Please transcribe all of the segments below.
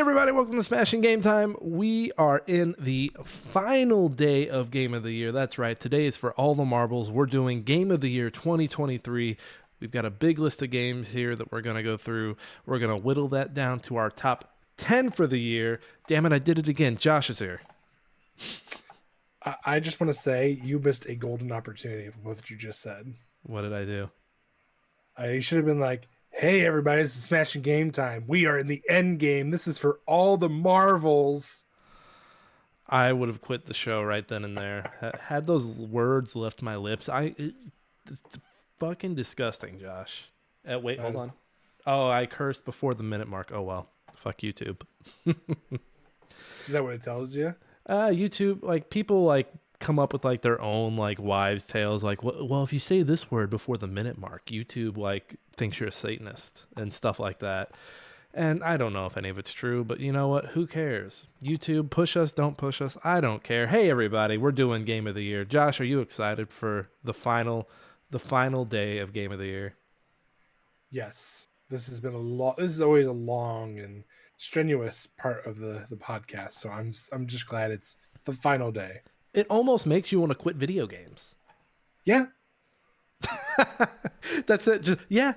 everybody, welcome to Smashing Game Time. We are in the final day of Game of the Year. That's right, today is for all the marbles. We're doing Game of the Year 2023. We've got a big list of games here that we're going to go through. We're going to whittle that down to our top 10 for the year. Damn it, I did it again. Josh is here. I just want to say you missed a golden opportunity with what you just said. What did I do? You should have been like, hey, everybody, this is Smashing Game Time. We are in the end game. This is for all the marvels. I would have quit the show right then and there. Had those words left my lips, it's fucking disgusting, Josh. Wait, hold on. Oh, I cursed before the minute mark. Oh, well. Fuck YouTube. Is that what it tells you? YouTube, like, people, like, come up with, like, their own, like, wives' tales. Like, well, if you say this word before the minute mark, YouTube, like, thinks you're a Satanist and stuff like that. And I don't know if any of it's true, but you know what? Who cares? YouTube, push us, don't push us. I don't care. Hey, everybody, we're doing Game of the Year. Josh, are you excited for the final day of Game of the Year? Yes. This has been this is always a long and strenuous part of the podcast. So I'm just glad it's the final day. It almost makes you want to quit video games. Yeah. That's it. Just yeah.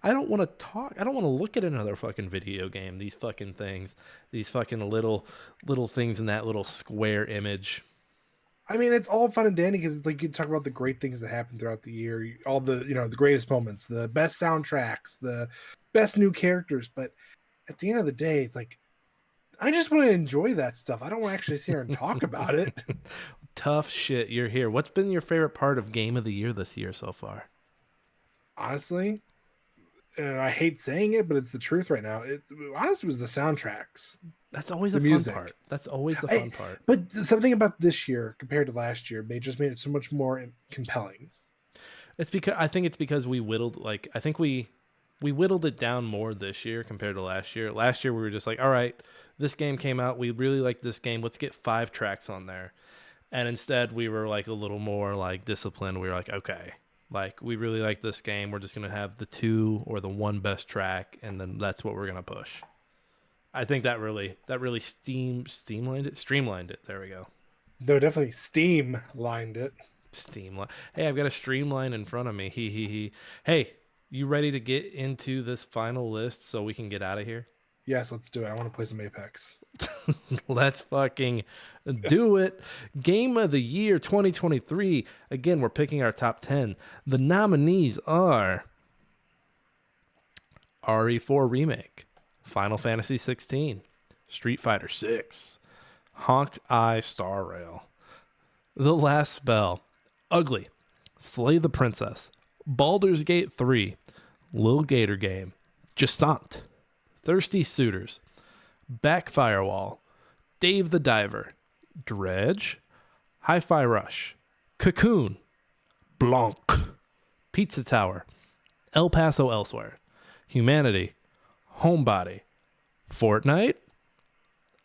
I don't want to talk. I don't want to look at another fucking video game. These fucking things. These fucking little things in that little square image. I mean, it's all fun and dandy because it's like you talk about the great things that happen throughout the year, all the the greatest moments, the best soundtracks, the best new characters. But at the end of the day, it's like I just want to enjoy that stuff. I don't want to actually sit here and talk about it. Tough shit. You're here. What's been your favorite part of Game of the Year this year so far? Honestly, and I hate saying it, but it's the truth right now. Honestly was the soundtracks. That's always the fun part. That's always the fun part. But something about this year compared to last year, they just made it so much more compelling. I think it's because we whittled we whittled it down more this year compared to last year. Last year we were just like, all right, this game came out. We really like this game. Let's get 5 tracks on there. And instead we were like a little more like disciplined. We were like, okay, like we really like this game. We're just going to have the 2 or the 1 best track. And then that's what we're going to push. I think that really streamlined it. There we go. No, definitely streamlined it. Hey, I've got a streamline in front of me. Hey, you ready to get into this final list so we can get out of here? Yes, let's do it. I want to play some Apex. Let's fucking do it. Game of the Year 2023. Again, we're picking our top 10. The nominees are RE4 Remake, Final Fantasy 16, Street Fighter 6, Honk Eye Star Rail, The Last Spell, Ugly, Slay the Princess, Baldur's Gate 3, Lil Gator Game, Jasant, Thirsty Suitors, Backfirewall, Dave the Diver, Dredge, Hi-Fi Rush, Cocoon, Blanc, Pizza Tower, El Paso Elsewhere, Humanity, Homebody, Fortnite.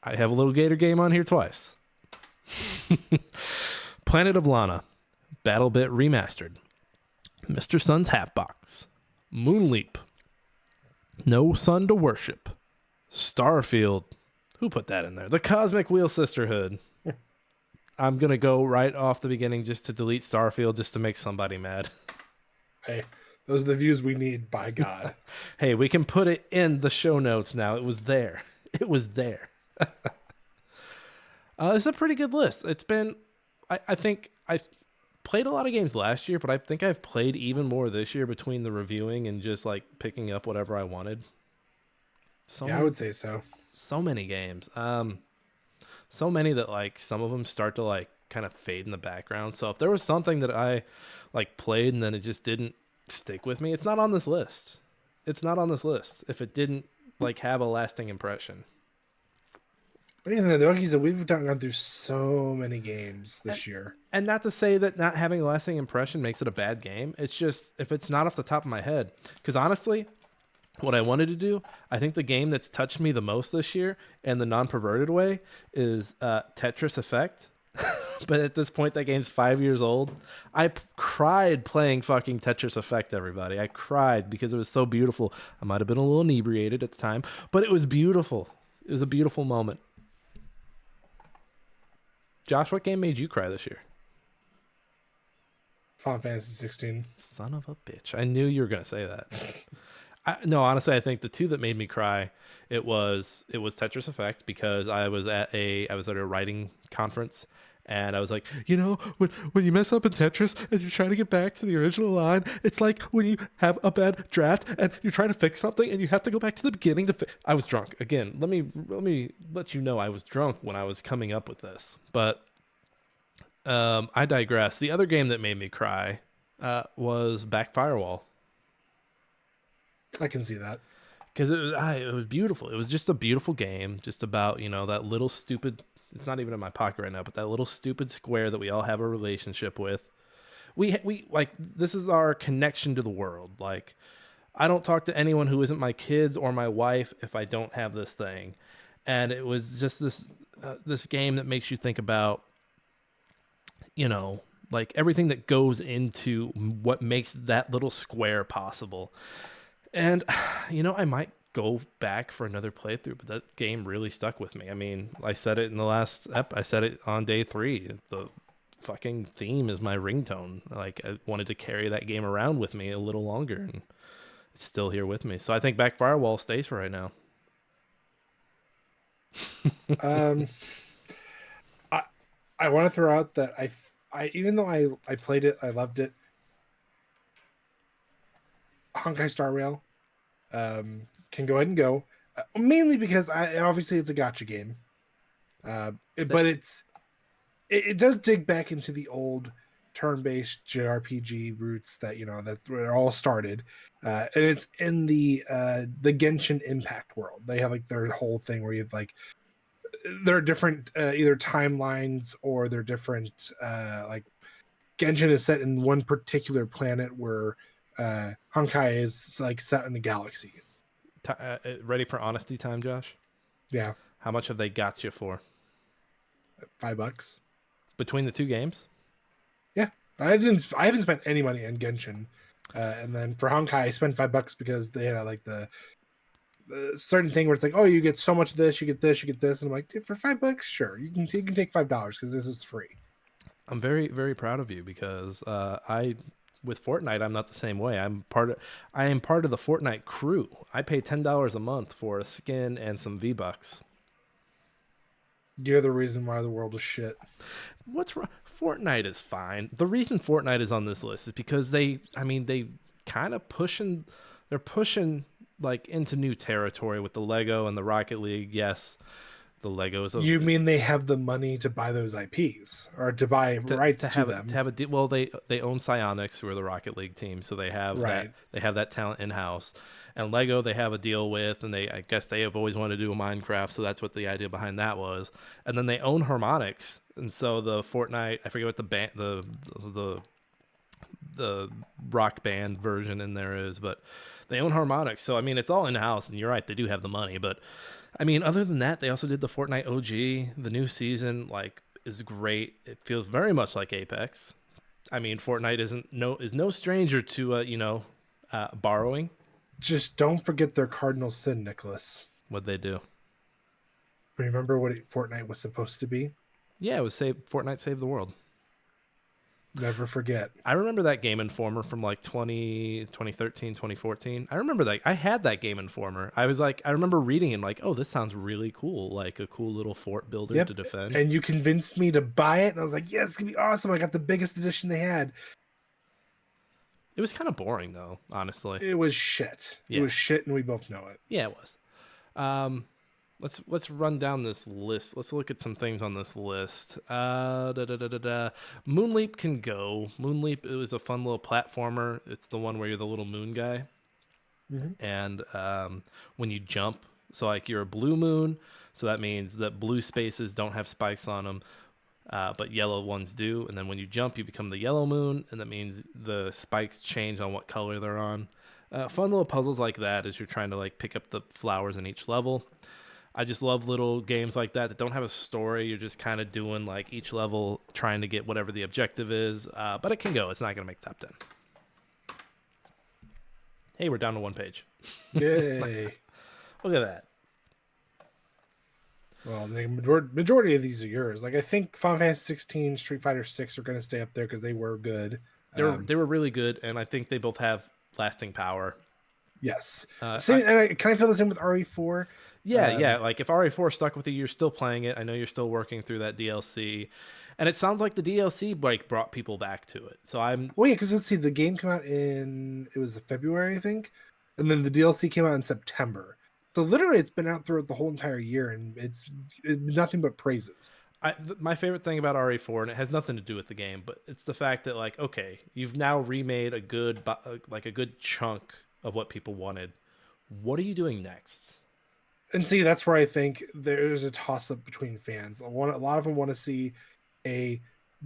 I have a Little Gator Game on here twice. Planet of Lana, BattleBit Remastered, Mr. Sun's Hatbox, Moonleap, No Sun to Worship, Starfield. Who put that in there? The Cosmic Wheel Sisterhood. I'm going to go right off the beginning just to delete Starfield just to make somebody mad. Hey, those are the views we need, by God. Hey, we can put it in the show notes now. It was there. It was there. It's a pretty good list. It's been, I think I've played a lot of games last year, but I think I've played even more this year between the reviewing and just like picking up whatever I wanted. I would say so. So many games. So many that like some of them start to like kind of fade in the background. So if there was something that I like played and then it just didn't stick with me, it's not on this list. It's not on this list if it didn't like have a lasting impression. But even though, like you said, we've gone through so many games this year. And not to say that not having a lasting impression makes it a bad game. It's just if it's not off the top of my head. Because honestly, what I wanted to do, I think the game that's touched me the most this year in the non-perverted way is Tetris Effect. But at this point, that game's 5 years old. Cried playing fucking Tetris Effect, everybody. I cried because it was so beautiful. I might have been a little inebriated at the time, but it was beautiful. It was a beautiful moment. Josh, what game made you cry this year? Final Fantasy 16. Son of a bitch. I knew you were going to say that. No, honestly, I think the two that made me cry, it was Tetris Effect, because I was at a writing conference, and I was like, when you mess up in Tetris and you're trying to get back to the original line, it's like when you have a bad draft and you're trying to fix something and you have to go back to the beginning to I was drunk. Again, let me let you know I was drunk when I was coming up with this. But I digress. The other game that made me cry was Back Firewall. I can see that. Because it was beautiful. It was just a beautiful game, just about, that little stupid, it's not even in my pocket right now, but that little stupid square that we all have a relationship with. We like, this is our connection to the world. Like, I don't talk to anyone who isn't my kids or my wife if I don't have this thing. And it was just this game that makes you think about, like everything that goes into what makes that little square possible. And, I might go back for another playthrough, but that game really stuck with me. I mean, I said it in the last I said it on day 3. The fucking theme is my ringtone. Like, I wanted to carry that game around with me a little longer, and it's still here with me. So I think Back Firewall stays for right now. I want to throw out that I even though I played it, I loved it. Honkai Star Rail can go ahead and go, mainly because obviously it's a gacha game, but it does dig back into the old turn-based JRPG roots that that were all started, and it's in the Genshin Impact world. They have like their whole thing where you have like there are different either timelines or they're different like Genshin is set in one particular planet where Honkai is like set in a galaxy. Ready for honesty time, Josh? Yeah. How much have they got you for? $5 between the two games? Yeah, I haven't spent any money on Genshin, and then for Honkai I spent $5 because they had like the certain thing where it's like, oh, you get so much of this, you get this, you get this, and I'm like, dude, for $5, sure, you can take $5 because this is free. I'm very, very proud of you because with Fortnite, I'm not the same way. I am part of the Fortnite crew. I pay $10 a month for a skin and some V-Bucks. You're the reason why the world is shit. What's wrong? Fortnite is fine. The reason Fortnite is on this list is because they kind of pushing like into new territory with the Lego and the Rocket League. Yes, the Legos. You mean they have the money to buy those IPs or to buy rights to them? Well, they own Psyonix, who are the Rocket League team, so they have that talent in house. And Lego, they have a deal with, and I guess they have always wanted to do a Minecraft, so that's what the idea behind that was. And then they own Harmonix, and so the Fortnite, I forget what the band, the rock band version in there is, but they own Harmonix. So I mean, it's all in house, and you're right, they do have the money. But I mean, other than that, they also did the Fortnite OG. The new season is great. It feels very much like Apex. I mean, Fortnite is no stranger to borrowing. Just don't forget their cardinal sin, Nicholas. What'd they do? Remember what Fortnite was supposed to be? Yeah, it was Fortnite Save the World. Never forget. I remember that Game Informer from like 2013, 2014. I remember that. I had that Game Informer. I remember reading and like, oh, this sounds really cool. Like a cool little fort builder to defend. And you convinced me to buy it. And I was like, yeah, it's going to be awesome. I got the biggest edition they had. It was kind of boring, though, honestly. It was shit. Yeah. It was shit, and we both know it. Yeah, it was. Let's run down this list. Let's look at some things on this list. Moonleap can go. Moonleap, it was a fun little platformer. It's the one where you're the little moon guy. Mm-hmm. And when you jump, so like you're a blue moon, so that means that blue spaces don't have spikes on them. But yellow ones do. And then when you jump, you become the yellow moon, and that means the spikes change on what color they're on. Fun little puzzles like that as you're trying to like pick up the flowers in each level. I just love little games like that don't have a story. You're just kind of doing like each level trying to get whatever the objective is. But it can go. It's not going to make top 10. Hey, we're down to one page. Yay. Look at that. Well, the majority of these are yours. Like I think Final Fantasy 16, Street Fighter 6 are going to stay up there because they were good. They were really good, and I think they both have lasting power. Yes. Uh, Same, I, and I kind of feel the same with RE4. yeah. Like if RE4 stuck with you, you're still playing it. I know you're still working through that DLC, and it sounds like the DLC like brought people back to it. So I'm Well, yeah, because let's see, the game came out it was February, I think, and then the DLC came out in September. So literally, it's been out throughout the whole entire year, and it's nothing but praises. my favorite thing about RE4, and it has nothing to do with the game, but it's the fact that like, okay, you've now remade a good like a good chunk of what people wanted. What are you doing next? And see, that's where I think there's a toss up between fans. A lot of them want to see a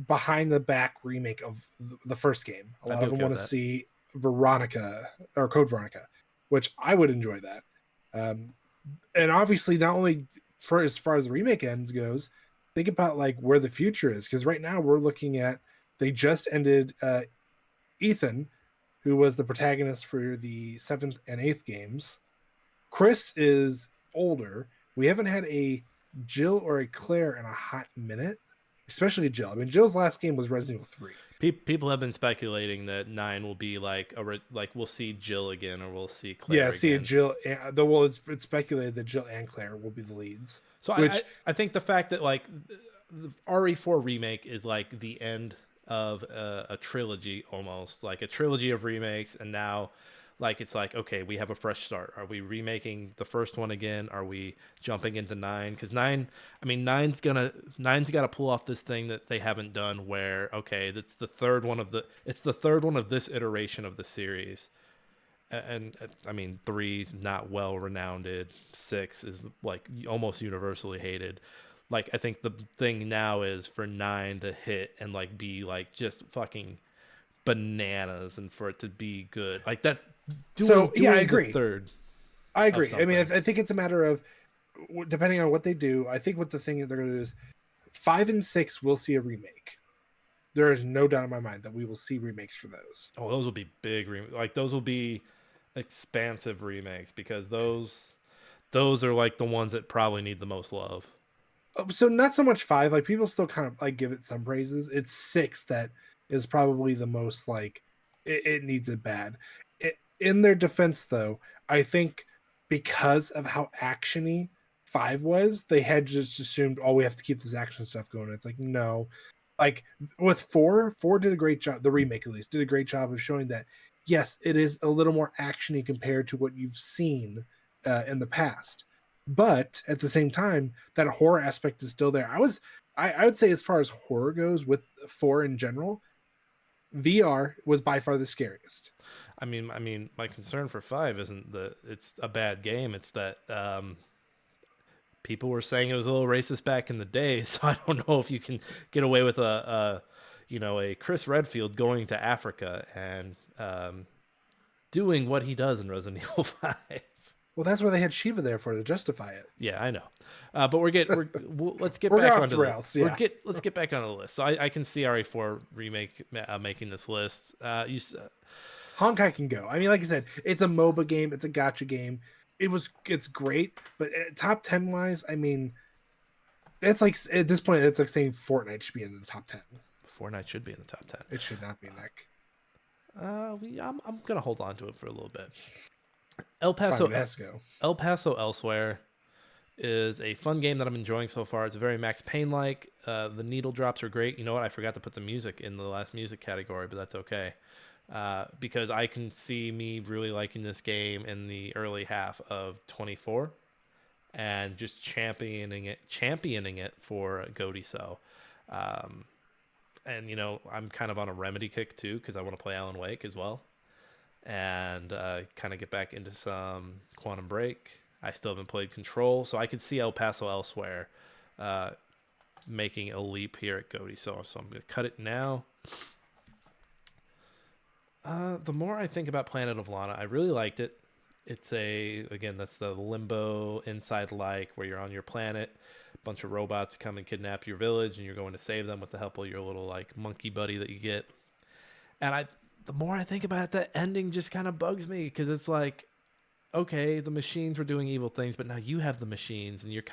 behind the back remake of the first game. A I'd lot be of them okay want with to that. see Veronica or Code Veronica, which I would enjoy that. Um, and obviously, not only for as far as the remake ends goes, think about like where the future is, because right now we're looking at they just ended Ethan, who was the protagonist for the seventh and eighth games. Chris is older. We haven't had a Jill or a Claire in a hot minute, especially Jill. I mean, Jill's last game was Resident Evil 3. People have been speculating that 9 will be like like we'll see Jill again or we'll see Yeah, Claire see, again. Jill, though, well, it's speculated that Jill and Claire will be the leads, So which, I think the fact that like the RE4 remake is like the end of a trilogy, almost like a trilogy of remakes, and now like it's like, okay, we have a fresh start. Are we remaking the first one again? Are we jumping into 9? Because 9, I mean, nine's got to pull off this thing that they haven't done, where okay, that's the third one of it's the third one of this iteration of the series. And I mean, 3's not well renowned. 6 is like almost universally hated. Like I think the thing now is for 9 to hit and like be like just fucking bananas, and for it to be good like that. so yeah, I Doing the agree. third I of agree. I mean, something. I think it's a matter of depending on what they do. I think what the thing that they're going to do is 5 and 6 will see a remake. There is no doubt in my mind that we will see remakes for those. Oh, those will be big like those will be expansive remakes, because those are like the ones that probably need the most love. So not so much 5. Like people still kind of like give it some praises. It's 6 that is probably the most like it needs it bad. In their defense, though, I think because of how actiony 5 was, they had just assumed, oh, we have to keep this action stuff going. It's like no, like with 4 did a great job. The remake, at least, did a great job of showing that yes, it is a little more actiony compared to what you've seen in the past. But at the same time, that horror aspect is still there. I would say, as far as horror goes, with 4 in general, VR was by far the scariest. I mean, my concern for 5 isn't that it's a bad game. It's that people were saying it was a little racist back in the day. So I don't know if you can get away with a Chris Redfield going to Africa and doing what he does in Resident Evil 5. Well, that's why they had Shiva there for to justify it. Yeah, I know, but let's get We're back off onto the rails. Yeah. let's get back onto the list. So I can see RE4 remake making this list. Honkai can go. I mean, like I said, it's a MOBA game. It's a gacha game. It's great, but top 10 wise, I mean, it's like at this point, it's like saying Fortnite should be in the top 10. Fortnite should be in the top 10. It should not be, Nick. I'm gonna hold on to it for a little bit. El It's fine. Paso, It has to go. El Paso Elsewhere is a fun game that I'm enjoying so far. It's very Max Payne like. The needle drops are great. You know what? I forgot to put the music in the last music category, but that's okay. Because I can see me really liking this game in the early half of 24 and just championing it for Goaty. So, and I'm kind of on a Remedy kick too, because I want to play Alan Wake as well, and kind of get back into some Quantum Break. I still haven't played Control, so I could see El Paso Elsewhere making a leap here at Goaty. So I'm going to cut it now. The more I think about Planet of Lana, I really liked it. It's again, that's the limbo inside like where you're on your planet, a bunch of robots come and kidnap your village, and you're going to save them with the help of your little like monkey buddy that you get. And the more I think about it, that ending just kind of bugs me because it's like, okay, the machines were doing evil things, but now you have the machines, and you're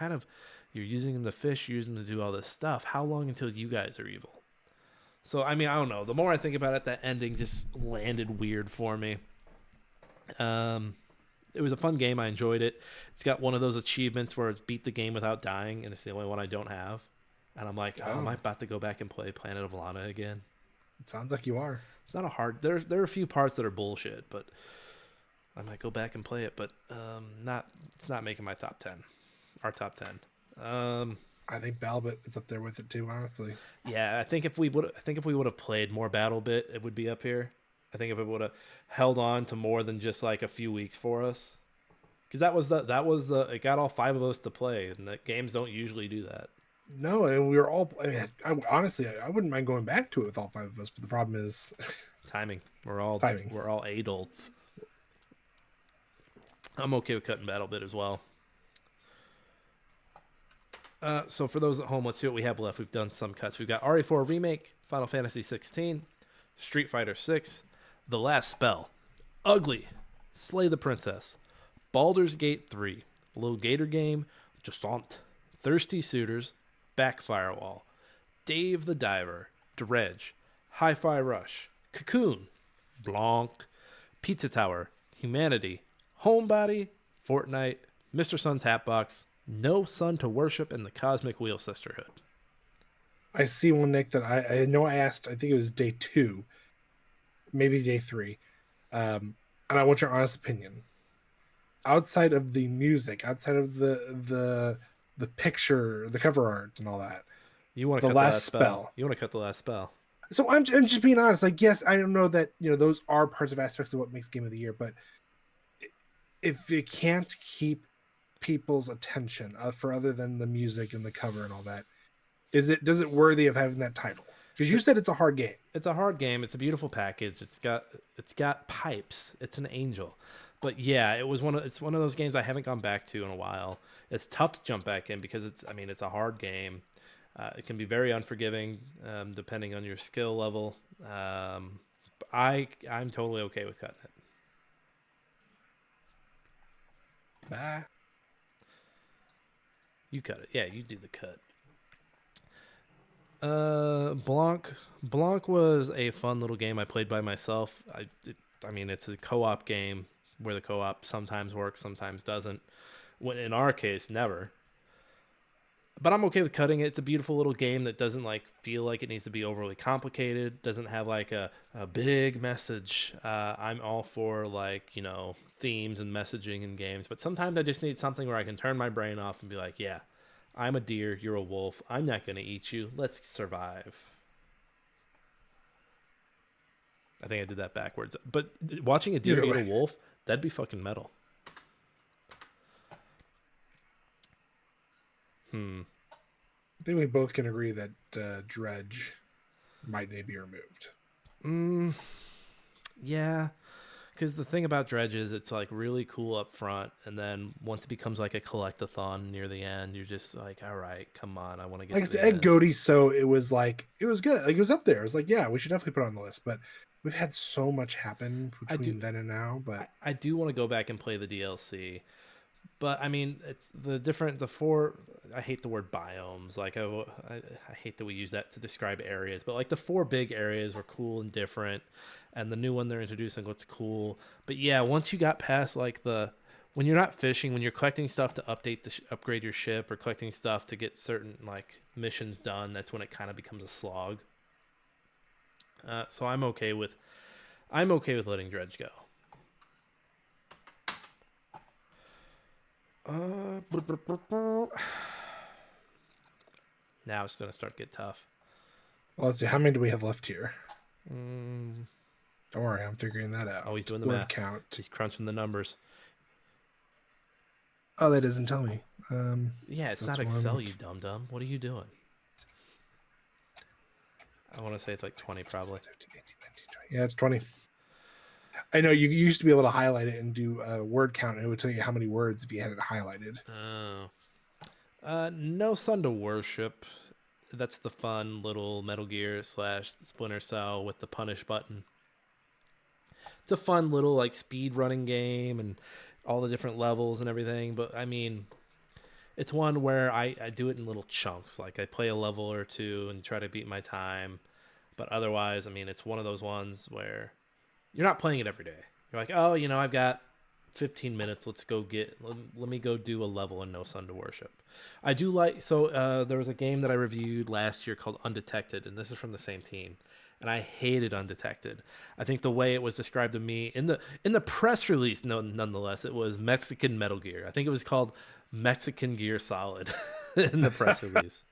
using them to fish, you're using them to do all this stuff. How long until you guys are evil? So I mean, I don't know. The more I think about it, that ending just landed weird for me. Um, it was a fun game. I enjoyed it. It's got one of those achievements where it's beat the game without dying, and it's the only one I don't have. And I'm like, oh, am I Oh, about to go back and play Planet of Lana again? it sounds like you are. It's not a hard. There are a few parts that are bullshit, but I might go back and play it. But not. It's not making my top 10. Our top 10. I think Balbit is up there with it too, honestly. Yeah, I think if we would have played more Battle Bit, it would be up here. I think if it would have held on to more than just like a few weeks for us, because that was the it got all five of us to play, and the games don't usually do that. No, and we were all. I mean, honestly, I wouldn't mind going back to it with all five of us, but the problem is Timing. timing. We're all adults. I'm okay with cutting Battle Bit as well. So for those at home, let's see what we have left. We've done some cuts. We've got RE4 Remake, Final Fantasy 16, Street Fighter 6, The Last Spell, Ugly, Slay the Princess, Baldur's Gate 3, Little Gator Game, Jusant, Thirsty Suitors, Backfire Wall, Dave the Diver, Dredge, Hi-Fi Rush, Cocoon, Blanc, Pizza Tower, Humanity, Homebody, Fortnite, Mr. Sun's Hatbox, No Sun to Worship, and the Cosmic Wheel Sisterhood. I see one, Nick, that I know I asked. I think it was day 2, maybe day 3, and I want your honest opinion. Outside of the music, outside of the picture, the cover art, and all that, You want to the cut the last last spell. spell. You want to cut the last spell. So I'm just being honest. Like, yes, I don't know that those are parts of aspects of what makes Game of the Year, but if it can't keep people's attention for other than the music and the cover and all that, does it worthy of having that title? Because you said it's a hard game. It's a hard game. It's a beautiful package. It's got pipes. It's an angel. But yeah, it's one of those games I haven't gone back to in a while. It's tough to jump back in because it's a hard game. It can be very unforgiving depending on your skill level. I'm totally okay with cutting it. Bah. You cut it. Yeah, you do the cut. Blanc was a fun little game I played by myself. I mean, it's a co-op game where the co-op sometimes works, sometimes doesn't. When in our case, never. But I'm okay with cutting it. It's a beautiful little game that doesn't like feel like it needs to be overly complicated. Doesn't have like a big message. I'm all for like themes and messaging in games, but sometimes I just need something where I can turn my brain off and be like, yeah, I'm a deer, you're a wolf. I'm not gonna eat you. Let's survive. I think I did that backwards. But watching a deer Either eat way. a wolf, that'd be fucking metal. I think we both can agree that Dredge might need to be removed. Yeah. Because the thing about Dredge is it's like really cool up front, and then once it becomes like a collectathon near the end, you're just like, all right, come on, I want to get Like I to the said, Ed end. Goaty, so it was good. Like, it was up there. It was like, yeah, we should definitely put it on the list. But we've had so much happen I do, between then and now. But I do want to go back and play the DLC, but I mean, it's the four. I hate the word biomes. Like I hate that we use that to describe areas, but like the four big areas were cool and different, and the new one they're introducing looks cool. But yeah, once you got past like when you're not fishing, when you're collecting stuff to upgrade your ship or collecting stuff to get certain like missions done, that's when it kind of becomes a slog. So I'm okay with letting Dredge go. Now it's gonna start to get tough. well, let's see, how many do we have left here? Mm, Don't worry, I'm figuring that out. oh, he's doing the Word math. count. He's crunching the numbers. Oh, that doesn't tell me. Yeah, it's so not that's Excel, one. you dum dum. What are you doing? I want to say it's like 20 probably. Yeah, it's 20. I know you used to be able to highlight it and do a word count, and it would tell you how many words if you had it highlighted. Oh. No Sun to Worship. That's the fun little Metal Gear slash Splinter Cell with the punish button. It's a fun little like speed running game and all the different levels and everything. But I mean, it's one where I do it in little chunks. Like I play a level or two and try to beat my time. But otherwise, I mean, it's one of those ones where you're not playing it every day. You're like, oh, I've got 15 minutes. Let me go do a level in No Sun to Worship. I do like, so there was a game that I reviewed last year called Undetected, and this is from the same team. And I hated Undetected. I think the way it was described to me in the press release, no, nonetheless, it was Mexican Metal Gear. I think it was called Mexican Gear Solid in the press release.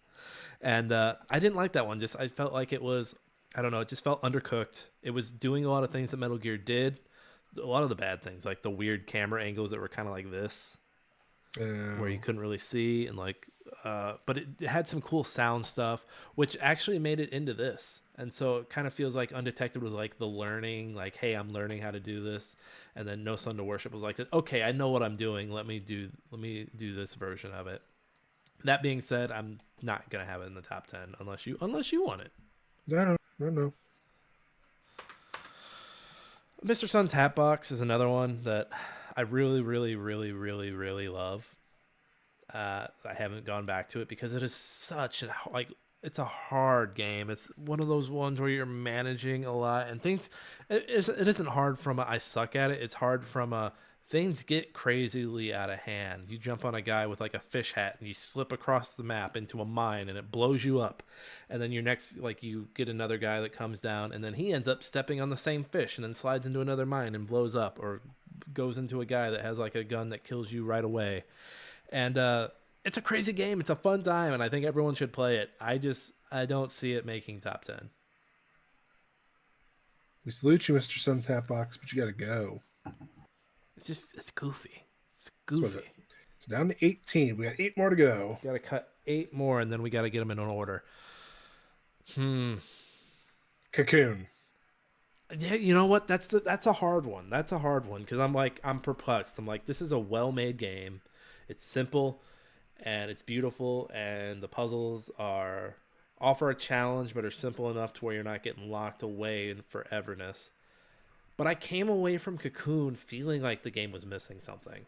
And I didn't like that one. Just I felt like it was, I don't know, it just felt undercooked. It was doing a lot of things that Metal Gear did, a lot of the bad things, like the weird camera angles that were kind of like this, where you couldn't really see, and like, but it had some cool sound stuff, which actually made it into this. And so it kind of feels like Undetected was like the learning, like, hey, I'm learning how to do this, and then No Sun to Worship was like, okay, I know what I'm doing. Let me do this version of it. That being said, I'm not gonna have it in the top 10 unless you want it. I don't know. Mr. Sun's Hatbox is another one that I really, really, really, really, really love. I haven't gone back to it because it is such it's a hard game. It's one of those ones where you're managing a lot and things. It isn't hard from I suck at it. It's hard from things get crazily out of hand. You jump on a guy with like a fish hat and you slip across the map into a mine and it blows you up. And then you get another guy that comes down and then he ends up stepping on the same fish and then slides into another mine and blows up, or goes into a guy that has like a gun that kills you right away. And it's a crazy game. It's a fun time, and I think everyone should play it. I don't see it making top 10. We salute you, Mr. Sun's Hatbox, but you got to go. It's goofy. It's goofy. It's down to 18. We got 8 more to go. Got to cut 8 more, and then we got to get them in order. Cocoon. Yeah, you know what? That's a hard one. That's a hard one because I'm perplexed. I'm like, this is a well-made game. It's simple, and it's beautiful, and the puzzles offer a challenge, but are simple enough to where you're not getting locked away in foreverness. But I came away from Cocoon feeling like the game was missing something.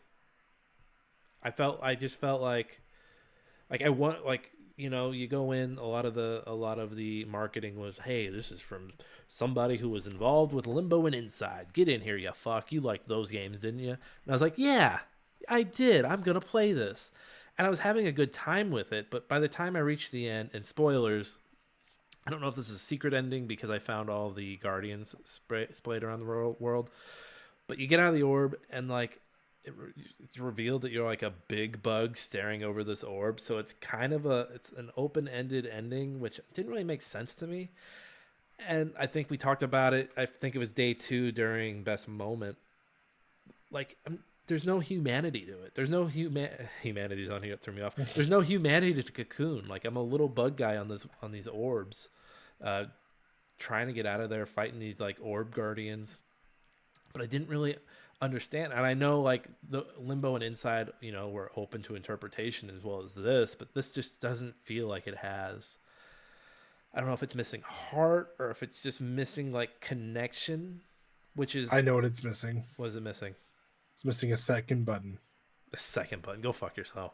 I just felt like I want, like, you go in, a lot of the marketing was, hey, this is from somebody who was involved with Limbo and Inside. Get in here, you fuck. You liked those games, didn't you? And I was like, yeah, I did. I'm going to play this. And I was having a good time with it, but by the time I reached the end, and spoilers, I don't know if this is a secret ending because I found all the Guardians splayed around the world, but you get out of the orb and like it's revealed that you're like a big bug staring over this orb. So it's kind of it's an open-ended ending, which didn't really make sense to me. And I think we talked about it. I think it was day 2 during Best Moment. Like, there's no humanity to it. There's no humanity's on here. It threw me off. There's no humanity to Cocoon. Like, I'm a little bug guy on these orbs, trying to get out of there, fighting these like orb guardians. But I didn't really understand. And I know like the Limbo and Inside, were open to interpretation as well as this, but this just doesn't feel like it has. I don't know if it's missing heart or if it's just missing like connection, which is. I know what it's missing. What is it missing? It's missing a second button. A second button. Go fuck yourself.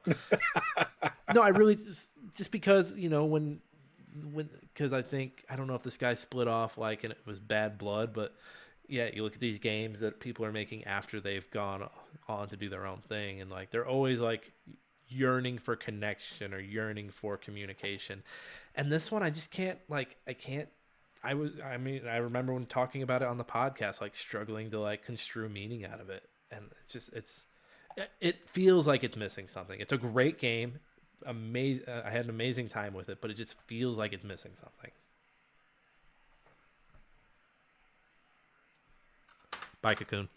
No, I really just because, when because I don't know if this guy split off like and it was Bad Blood, but yeah, you look at these games that people are making after they've gone on to do their own thing, and like they're always like yearning for connection or yearning for communication. And this one I just can't, like, I remember when talking about it on the podcast, like struggling to like construe meaning out of it. And it feels like it's missing something. It's a great game. Amazing. I had an amazing time with it, but it just feels like it's missing something. Bye, Cocoon.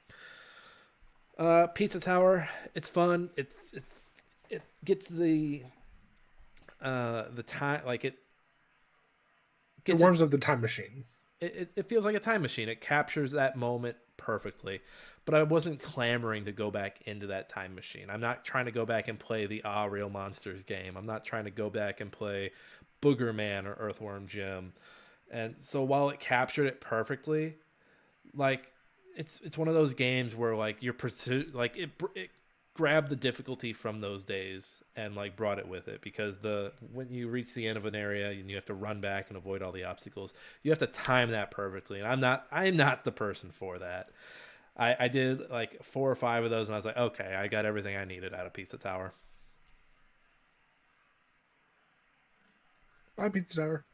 Pizza Tower. It's fun. It gets the time, like it warms up the time machine. it feels like a time machine. It captures that moment perfectly. But I wasn't clamoring to go back into that time machine. I'm not trying to go back and play the Real Monsters game. I'm not trying to go back and play Booger Man or Earthworm Jim. And so while it captured it perfectly, like it's one of those games where like your pursuit, like it grabbed the difficulty from those days and like brought it with it, because the when you reach the end of an area and you have to run back and avoid all the obstacles, you have to time that perfectly, and I'm not the person for that. I did like 4 or 5 of those and I was like, okay, I got everything I needed out of Pizza Tower. Bye, Pizza Tower.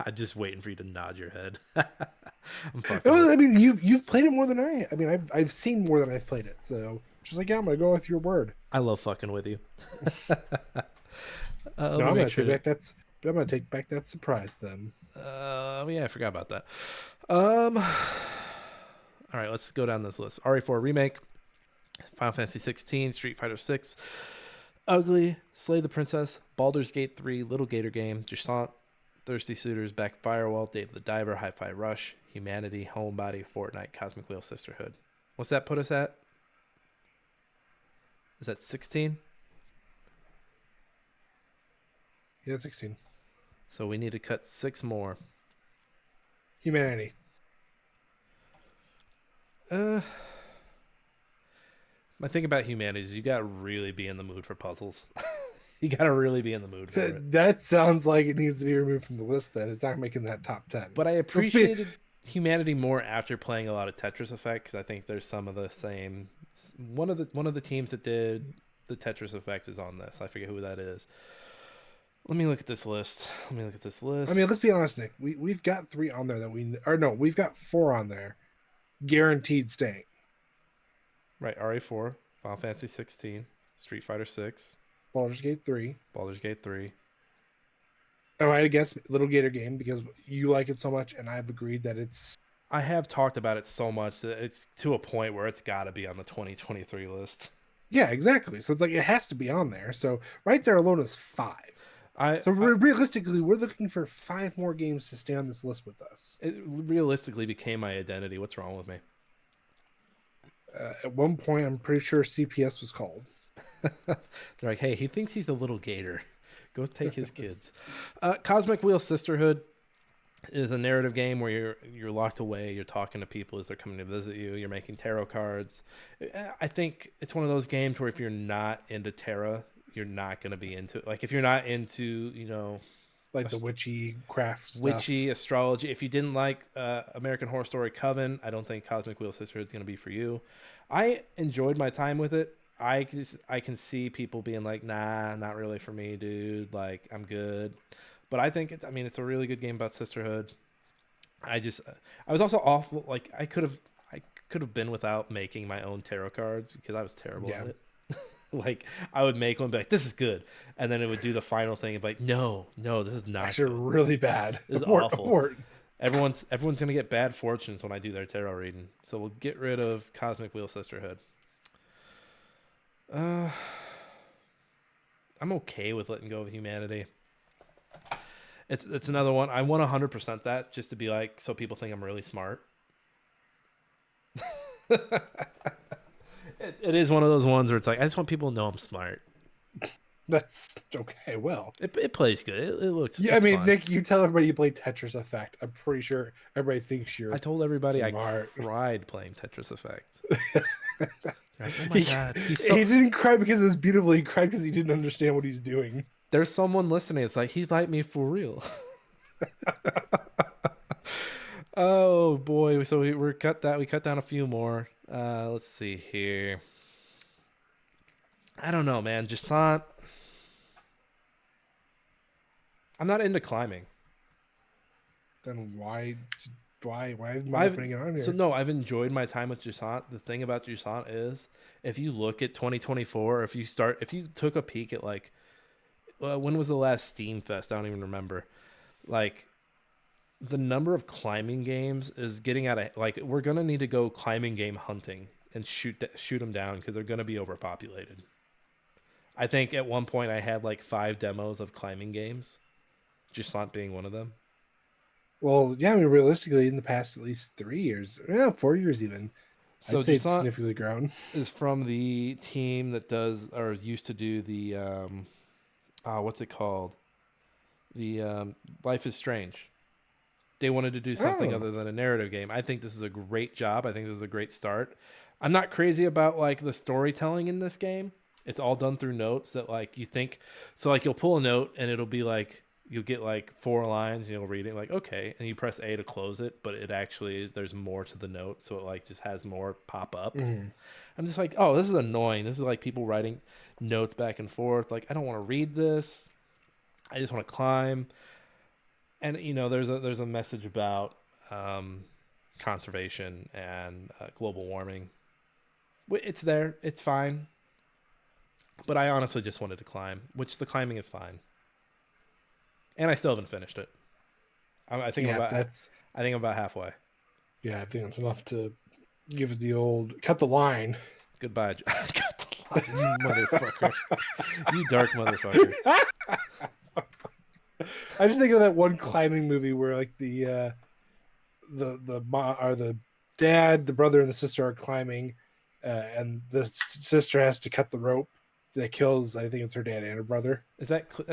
I'm just waiting for you to nod your head. I'm fucking Well, with. I mean, you've played it more than I. I mean, I've seen more than I've played it. So just like, yeah, I'm gonna go with your word. I love fucking with you. Let No, me I'm make gonna sure take to. back that's. I'm gonna take back that surprise then. Yeah, I forgot about that. Um, all right, let's go down this list. RE4 remake, Final Fantasy 16, Street Fighter 6, Ugly, Slay the Princess, Baldur's Gate 3, Little Gator Game, Jusant, Thirsty Suitors, Back Firewall, Dave the Diver, Hi-Fi Rush, Humanity, Homebody, Fortnite, Cosmic Wheel Sisterhood. What's that put us at? Is that 16? Yeah, 16. So we need to cut 6 more. Humanity. Uh, my thing about Humanity is you gotta really be in the mood for puzzles. You gotta really be in the mood for it. That sounds like it needs to be removed from the list. Then it's not making that top 10. But I Let's be. appreciated Humanity more after playing a lot of Tetris Effect, because I think there's some of the same. One of the teams that did the Tetris Effect is on this. I forget who that is. Let me look at this list. I mean, let's be honest, Nick. We've got 3 on there that we or no, we've got 4 on there, guaranteed staying. Right, RE4, Final Fantasy 16, Street Fighter 6, Baldur's Gate 3. Baldur's Gate 3. I might guess Little Gator Game because you like it so much, and I've agreed that it's. I have talked about it so much that it's to a point where it's got to be on the 2023 list. Yeah, exactly. So it's like it has to be on there. So right there alone is 5. I, So I realistically, we're looking for 5 more games to stay on this list with us. it realistically became my identity. What's wrong with me? At one point, I'm pretty sure CPS was called. They're like, hey, he thinks he's a little gator. Go take his kids. Cosmic Wheel Sisterhood is a narrative game where you're locked away. You're talking to people as they're coming to visit you. You're making tarot cards. I think it's one of those games where if you're not into tarot, you're not going to be into it. Like if you're not into, Like the witchy craft stuff. witchy astrology. If you didn't like American Horror Story Coven, I don't think Cosmic Wheel Sisterhood is going to be for you. I enjoyed my time with it. I can see people being like, nah, not really for me, dude. Like I'm good. But I think it's a really good game about sisterhood. I was also awful. Like I could have been without making my own tarot cards because I was terrible at it. Like I would make one, be like, "This is good," and then it would do the final thing and be like, "No, no, this is not Actually, good. really bad. This is Abort, awful." abort. Everyone's gonna get bad fortunes when I do their tarot reading, so we'll get rid of Cosmic Wheel Sisterhood. I'm okay with letting go of Humanity. It's another one. I want 100% that just to be like, so people think I'm really smart. It is one of those ones where it's like, I just want people to know I'm smart. That's okay. Well, It plays good. It looks. yeah. I It's mean, fun. Nick, you tell everybody you play Tetris Effect. I'm pretty sure everybody thinks you're I told everybody I smart. cried playing Tetris Effect. Like, oh my god, He didn't cry because it was beautiful. He cried because he didn't understand what he's doing. there's someone listening. It's like he's like me for real. Oh boy, so we cut that. We cut down a few more. Let's see here. I don't know, man. Just not. I'm not into climbing. Then why am I I've putting it on here? so no, I've enjoyed my time with Jusant. The thing about Jusant is, if you look at 2024, if you took a peek at like, when was the last Steam Fest? I don't even remember. Like, the number of climbing games is getting out of like. We're gonna need to go climbing game hunting and shoot them down because they're gonna be overpopulated. I think at one point I had like 5 demos of climbing games, Jusant being one of them. Well, yeah, I mean, realistically, in the past at least 3 years, yeah, 4 years even, So I'd say it's Jusant significantly grown. is from the team that does or used to do the what's it called? The Life is Strange. They wanted to do something Oh, other than a narrative game. I think this is a great job. I think this is a great start. I'm not crazy about like the storytelling in this game. It's all done through notes that like you think. So like you'll pull a note and it'll be like you'll get like 4 lines and you'll read it like okay, and you press A to close it, but it actually is there's more to the note, so it like just has more pop up. mhm. I'm just like, oh, this is annoying. This is like people writing notes back and forth. Like I don't want to read this. I just want to climb. And there's a message about um, conservation and global warming. It's there. It's fine. But I honestly just wanted to climb, which the climbing is fine. And I still haven't finished it. I think I'm Yeah, about that's I think I'm about halfway. yeah, I think that's enough to give it the old cut the line. Goodbye. Got the line, you motherfucker. You dark motherfucker. I just think of that one climbing movie where like the mom or the dad, the brother, and the sister are climbing, and the sister has to cut the rope that kills. I think it's her dad and her brother. That's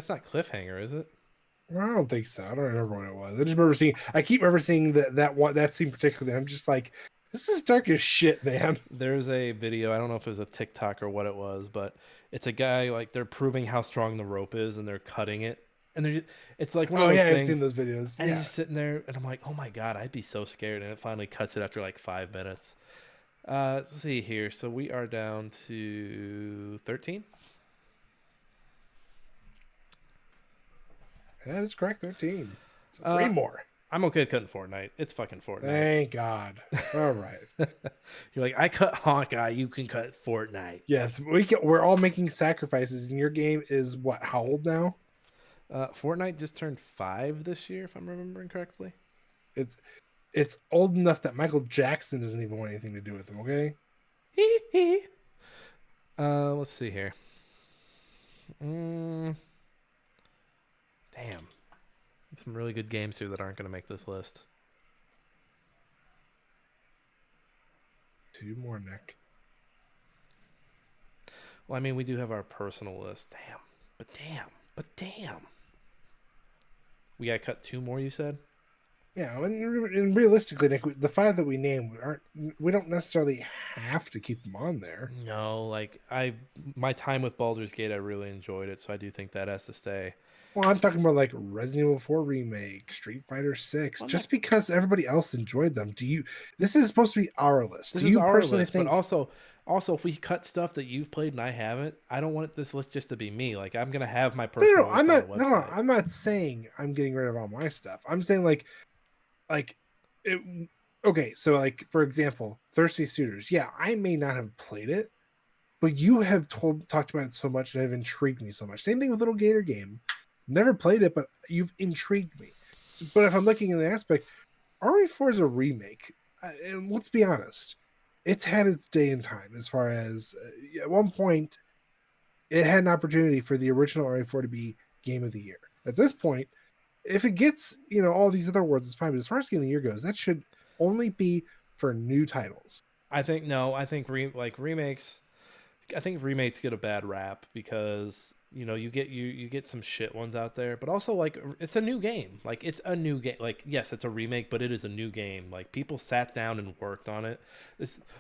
not cliffhanger, is it? I don't think so. I don't remember what it was. I just remember seeing. I keep remember seeing that scene particularly. I'm just like, this is dark as shit, man. There's a video. I don't know if it was a TikTok or what it was, but it's a guy like they're proving how strong the rope is, and they're cutting it, and it's like one of Oh those yeah, I've seen things. those videos. And he's Yeah, just sitting there, and I'm like, oh my god, I'd be so scared. And it finally cuts it after like 5 minutes. Let's see here. So we are down to 13. that is correct. 13. So three Uh, more. I'm okay with cutting Fortnite. It's fucking Fortnite. Thank God. All right. You're like, I cut Hawkeye. You can cut Fortnite. Yes, we're all making sacrifices, and your game is what? How old now? Fortnite just turned 5 this year, if I'm remembering correctly. It's it's old enough that Michael Jackson doesn't even want anything to do with them. Okay. Let's see here. Mm, damn. Some really good games here that aren't going to make this list. Two more, Nick. Well, I mean, we do have our personal list. Damn. We got to cut 2 more, you said? Yeah, and realistically, Nick, the five that we named aren't. We don't necessarily have to keep them on there. No, like, my time with Baldur's Gate, I really enjoyed it, so I do think that has to stay. Well, I'm talking about like Resident Evil 4 remake, Street Fighter 6. Well, Just because everybody else enjoyed them, do you? This is supposed to be our list. This Do is you our personally list, think? but also if we cut stuff that you've played and I haven't, I don't want this list just to be me. Like, I'm going to have my No, no, personal no, list I'm on the not. No, no, website. I'm not saying I'm getting rid of all my stuff. I'm saying like it. Okay, so like for example, Thirsty Suitors. Yeah, I may not have played it, but you have talked about it so much and have intrigued me so much. Same thing with Little Gator Game. Never played it, but you've intrigued me. So, but if I'm looking in the aspect, RE4 is a remake, and let's be honest, it's had its day and time. As far as at one point, it had an opportunity for the original RE4 to be Game of the Year. At this point, if it gets all these other awards, it's fine. But as far as Game of the Year goes, that should only be for new titles. I think no, I think remakes. I think remakes get a bad rap because you get some shit ones out there, but also like it's a new game. Like it's a new game. Like yes, it's a remake, but it is a new game. Like people sat down and worked on it.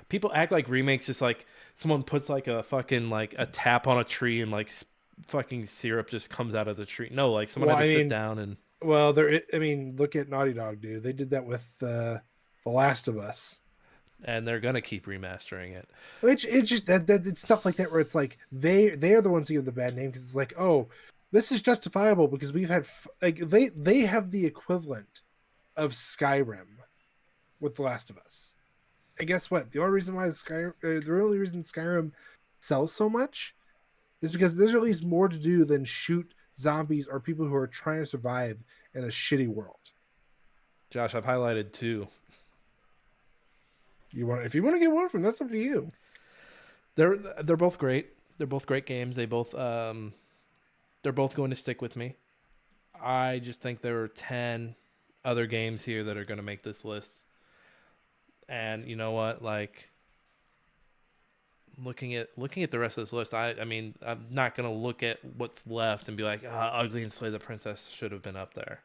People act like remakes just like someone puts like a fucking like a tap on a tree and like fucking syrup just comes out of the tree. No, like someone Well, had I to sit mean, down and well, there. I mean, look at Naughty Dog, dude. They did that with The Last of Us. they're gonna keep remastering it. It's just that it's stuff like that where it's like they are the ones who give the bad name because it's like, oh, this is justifiable because we've had like they have the equivalent of Skyrim with The Last of Us. And guess what? The only reason why the only reason Skyrim sells so much is because there's at least more to do than shoot zombies or people who are trying to survive in a shitty world. Josh, I've highlighted 2. If you want to get one from, that's up to you. They're both great. They're both great games. They're both going to stick with me. I just think there are 10 other games here that are going to make this list. And you know what? Like looking at the rest of this list, I mean, I'm not going to look at what's left and be like, Ugly and Slay the Princess should have been up there.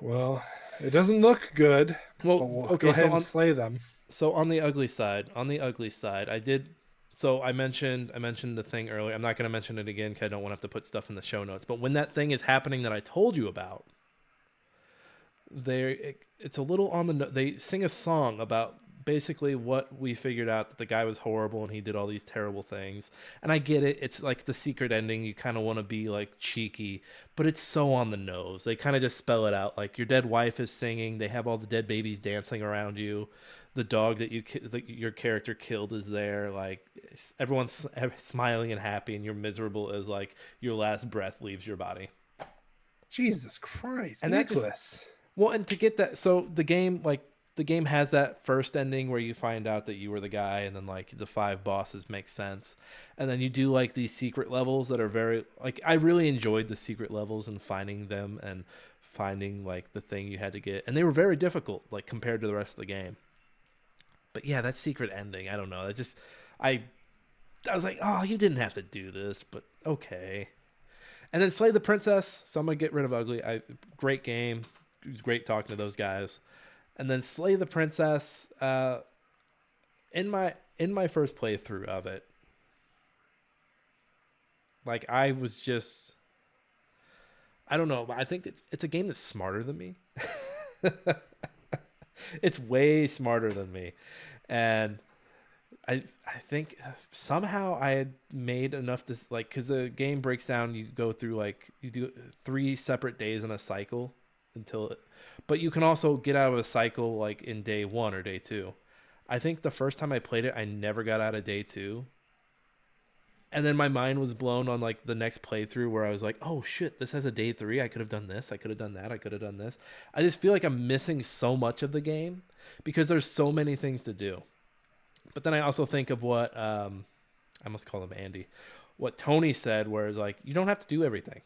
Well, it doesn't look good. Well, But we'll okay, go ahead and slay them. so on the ugly side, I did. So I mentioned the thing earlier. I'm not going to mention it again because I don't want to have to put stuff in the show notes. But when that thing is happening that I told you about, it's a little on the. They sing a song about basically what we figured out, that the guy was horrible and he did all these terrible things. And I get it. It's like the secret ending. You kind of want to be like cheeky, but it's so on the nose. They kind of just spell it out. Like your dead wife is singing. They have all the dead babies dancing around you. The dog that your character killed is there. Like everyone's smiling and happy, and you're miserable as like your last breath leaves your body. Jesus Christ, And Nicholas. Well, and to get that, so the game has that first ending where you find out that you were the guy, and then like the 5 bosses make sense, and then you do like these secret levels that are very like, I really enjoyed the secret levels and finding them and finding like the thing you had to get, and they were very difficult like compared to the rest of the game. But yeah, that secret ending, I don't know. It just I was like, oh, you didn't have to do this, but okay. And then Slay the Princess. So I'm gonna get rid of Ugly. Great game. It was great talking to those guys. And then Slay the Princess. In my first playthrough of it, like I was just, I don't know. I think it's a game that's smarter than me. It's way smarter than me, and I think somehow I had made enough to like, because the game breaks down. You go through like, you do 3 separate days in a cycle but you can also get out of a cycle like in day 1 or day 2. I think the first time I played it, I never got out of day 2. And then my mind was blown on like the next playthrough where I was like, oh shit, this has a day 3. I could have done this. I could have done that. I could have done this. I just feel like I'm missing so much of the game because there's so many things to do. But then I also think of what, I must call him Andy, what Tony said, where it's like, you don't have to do everything.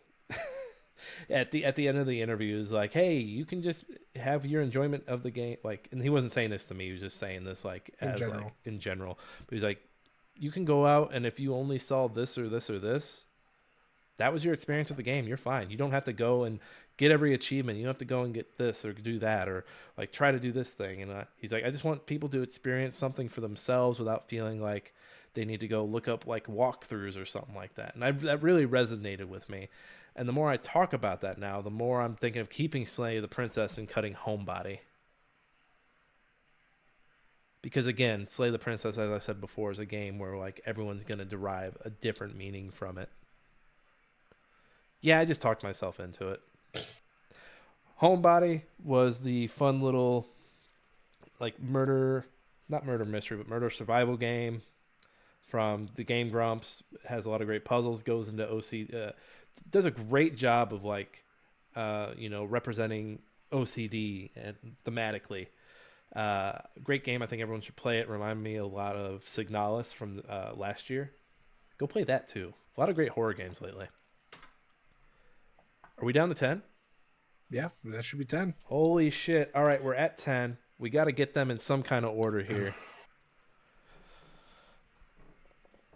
At the end of the interview, is like, hey, you can just have your enjoyment of the game. Like, and he wasn't saying this to me. He was just saying this like in general. But he's like, you can go out, and if you only saw this or this or this, that was your experience with the game. You're fine. You don't have to go and get every achievement. You don't have to go and get this or do that or like try to do this thing. And he's like, I just want people to experience something for themselves without feeling like they need to go look up like walkthroughs or something like that. And that really resonated with me. And the more I talk about that now, the more I'm thinking of keeping Slay the Princess and cutting Homebody. Because again, Slay the Princess, as I said before, is a game where like everyone's going to derive a different meaning from it. Yeah, I just talked myself into it. Homebody was the fun little like not murder mystery, but murder survival game from the Game Grumps. It has a lot of great puzzles, goes into OC, does a great job of like, representing OCD and thematically. Great game. I think everyone should play it. Remind me a lot of Signalis from last year. Go play that too. A lot of great horror games lately. Are we down to 10? Yeah, that should be 10. Holy shit. All right, we're at 10. We got to get them in some kind of order here.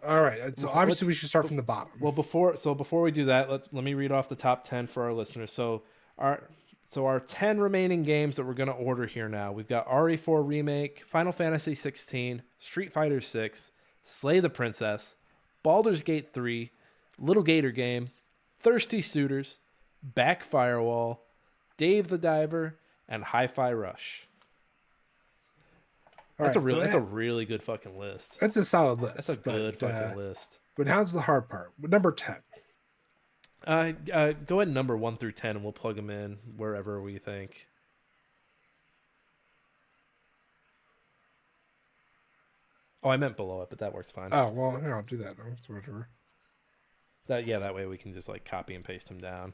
All right. So obviously we should start from the bottom. Well, before we do that, let me read off the top 10 for our listeners. So our 10 remaining games that we're going to order here now. We've got RE4 Remake, Final Fantasy 16, Street Fighter 6, Slay the Princess, Baldur's Gate 3, Little Gator Game, Thirsty Suitors, Back Firewall, Dave the Diver, and Hi-Fi Rush. That's a really good fucking list. That's a solid list. That's a good fucking list. But how's the hard part? Number 10. Go ahead and number 1 through 10, and we'll plug them in wherever we think. Oh, I meant below it, but that works fine. Oh, well, I'll do that. That's whatever. That way we can just like copy and paste them down.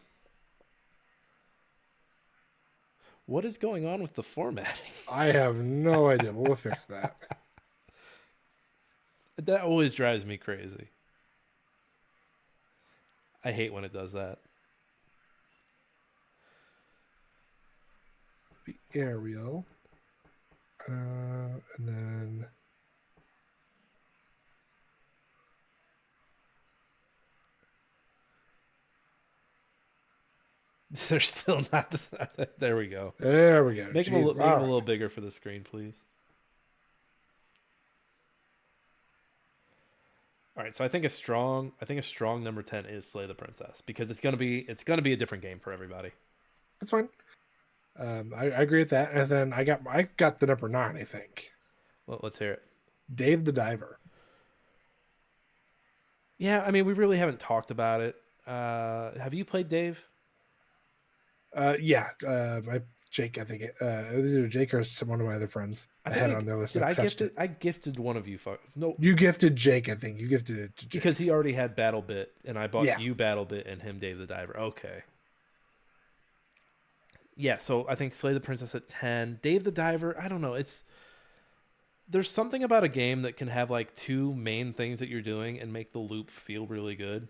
What is going on with the formatting? I have no idea. We'll fix that. That always drives me crazy. I hate when it does that. Ariel. And then They're still not. There we go. there we go. Make them a, Jeez. make All them a right. little bigger for the screen, please. All right, so I think a strong number 10 is Slay the Princess because it's gonna be a different game for everybody. That's fine. I agree with that. And then I've got the number 9, I think. Well, let's hear it. Dave the Diver. Yeah, I mean, we really haven't talked about it. Have you played Dave? Yeah. My Jake, I think it was either Jake or one of my other friends. I I had it think on their list. did I Touched gifted? it. I gifted one of you. No, You gifted Jake, I think. You gifted it to Jake. because he already had Battle Bit, and I bought Yeah. you Battle Bit and him Dave the Diver. Okay. Yeah, so I think Slay the Princess at 10. Dave the Diver, I don't know. There's something about a game that can have like two main things that you're doing and make the loop feel really good.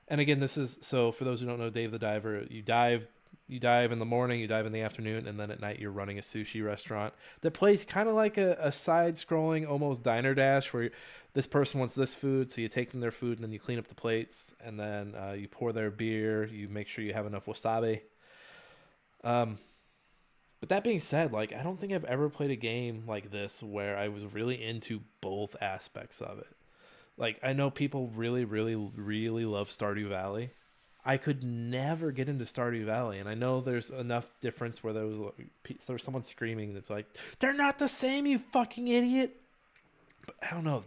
And again, this is so for those who don't know Dave the Diver, you dive in the morning, you dive in the afternoon, and then at night you're running a sushi restaurant that plays kind of like a side-scrolling, almost diner dash, where this person wants this food, so you take them their food, and then you clean up the plates, and then you pour their beer, you make sure you have enough wasabi. But that being said, like I don't think I've ever played a game like this where I was really into both aspects of it. Like I know people really, really, really love Stardew Valley. I could never get into Stardew Valley, and I know there's enough difference where there's someone screaming that's like, "They're not the same, you fucking idiot." But I don't know,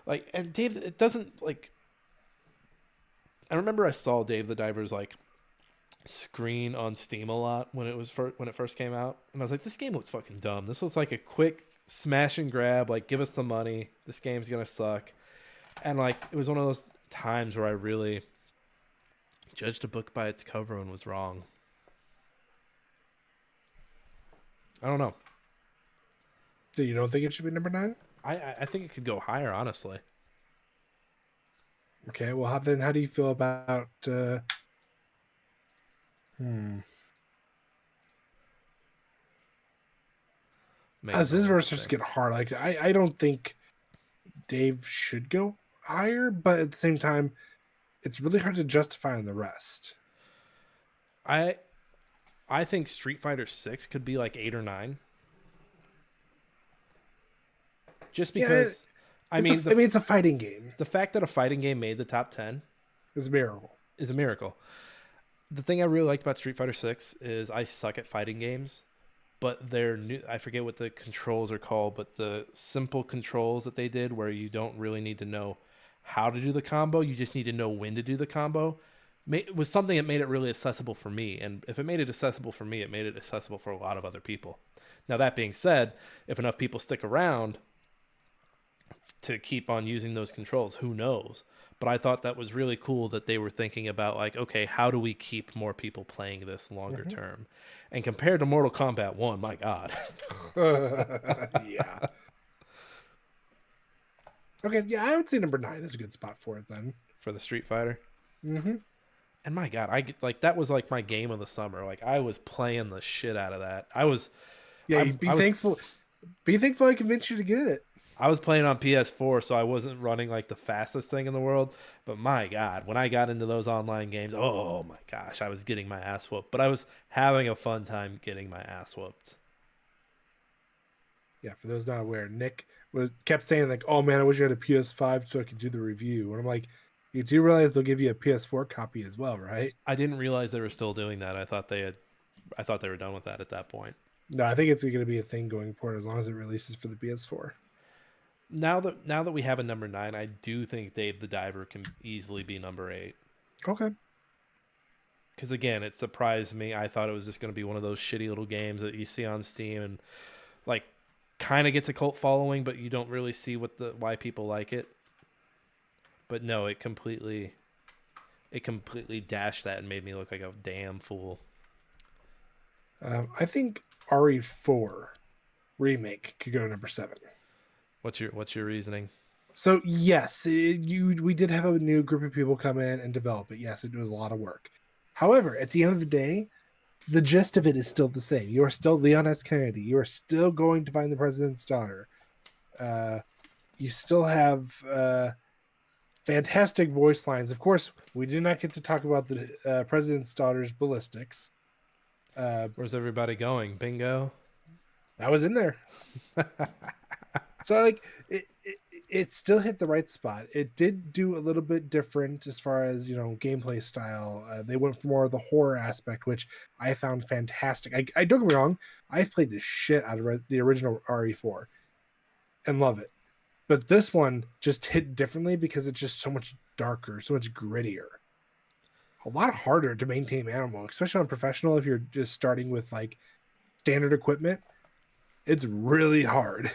like, and Dave, it doesn't like. I remember I saw Dave the Diver's like screen on Steam a lot when when it first came out, and I was like, "This game looks fucking dumb. This looks like a quick smash and grab. Like, give us the money. This game's gonna suck." And like, it was one of those times where I really judged a book by its cover and was wrong. I don't know. So you don't think it should be number 9? I think it could go higher, honestly. Okay, well, how do you feel about as this verse starts to get hard, like I don't think Dave should go higher, but at the same time, it's really hard to justify on the rest. I think Street Fighter 6 could be like 8 or 9. Just because it's a fighting game. The fact that a fighting game made the top 10 is a miracle. Is a miracle. The thing I really liked about Street Fighter 6 is I suck at fighting games, but they're new. I forget what the controls are called, but the simple controls that they did where you don't really need to know how to do the combo, you just need to know when to do the combo, was something that made it really accessible for me. And if it made it accessible for me, it made it accessible for a lot of other people. Now, that being said, if enough people stick around to keep on using those controls, who knows? But I thought that was really cool that they were thinking about like, okay, how do we keep more people playing this longer term? And compared to Mortal Kombat 1, my God. Yeah. Okay, yeah, I would say number 9 is a good spot for it then. For the Street Fighter? Mm-hmm. And my God, that was like my game of the summer. Like I was playing the shit out of that. Be thankful I convinced you to get it. I was playing on PS4, so I wasn't running like the fastest thing in the world. But my God, when I got into those online games, oh my gosh, I was getting my ass whooped. But I was having a fun time getting my ass whooped. Yeah, for those not aware, Nick kept saying like, "Oh man, I wish I had a PS5 so I could do the review." And I'm like, "You do realize they'll give you a PS4 copy as well, right?" I didn't realize they were still doing that. I thought they were done with that at that point. No, I think it's going to be a thing going forward as long as it releases for the PS4. Now that we have a number 9, I do think Dave the Diver can easily be number 8. Okay. Because again, it surprised me. I thought it was just going to be one of those shitty little games that you see on Steam and like kind of gets a cult following, but you don't really see why people like it. But no, it completely dashed that and made me look like a damn fool. I think RE4 remake could go number 7. What's your reasoning? So yes, we did have a new group of people come in and develop it. Yes, it was a lot of work. However, at the end of the day, the gist of it is still the same. You are still Leon S. Kennedy. You are still going to find the president's daughter. Uh, you still have fantastic voice lines. Of course, we did not get to talk about the president's daughter's ballistics. Where's everybody going? Bingo. That was in there. So like it still hit the right spot. It did do a little bit different as far as gameplay style. They went for more of the horror aspect, which I found fantastic. I don't get me wrong, I've played the shit out of the original RE4 and love it, but this one just hit differently because it's just so much darker, so much grittier, a lot harder to maintain ammo, especially on professional. If you're just starting with like standard equipment, it's really hard.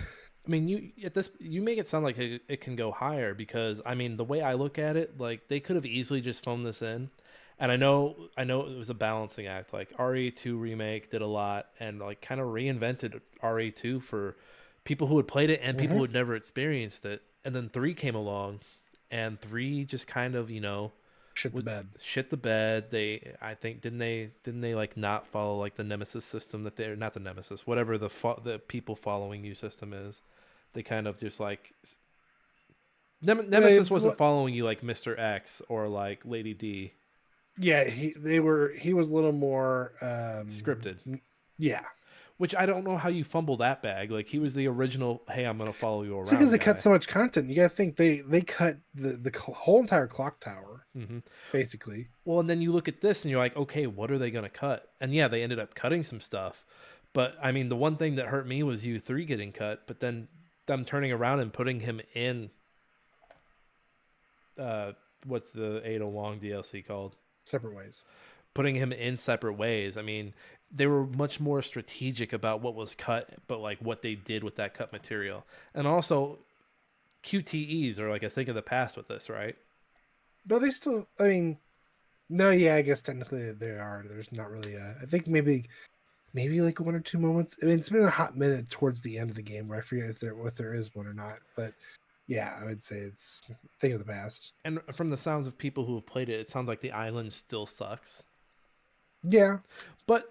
I mean, you make it sound like it can go higher because I mean the way I look at it, like they could have easily just phoned this in, and I know it was a balancing act. Like RE2 remake did a lot and like kind of reinvented RE2 for people who had played it and people Mm-hmm. who had never experienced it, and then 3 came along, and 3 just kind of Shit the would bed. shit the bed. I think didn't they like not follow like the Nemesis system that they're not the Nemesis, whatever the people following you system is. They kind of just like Nemesis wasn't following you like Mr. X or like Lady D. Yeah, he was a little more Scripted. yeah. Which I don't know how you fumble that bag. Like he was the original, hey, I'm gonna follow you It's because around they cut guy. so much content. You gotta think they cut the whole entire clock tower Hmm. basically. Well, and then you look at this and you're like, okay, what are they gonna cut? And yeah, they ended up cutting some stuff. But I mean, the one thing that hurt me was U3 getting cut, but then them turning around and putting him in uh what's the Ada Wong DLC called? Separate ways. Putting him in separate ways. I mean, they were much more strategic about what was cut, but like what they did with that cut material. And also QTEs are like a thing of the past with this, right? No, they still. I mean, no, yeah, I guess technically they are. There's not really a. I think maybe like one or two moments. I mean, it's been a hot minute towards the end of the game where I forget if there is one or not. But yeah, I would say it's a thing of the past. And from the sounds of people who have played it, it sounds like the island still sucks. Yeah, But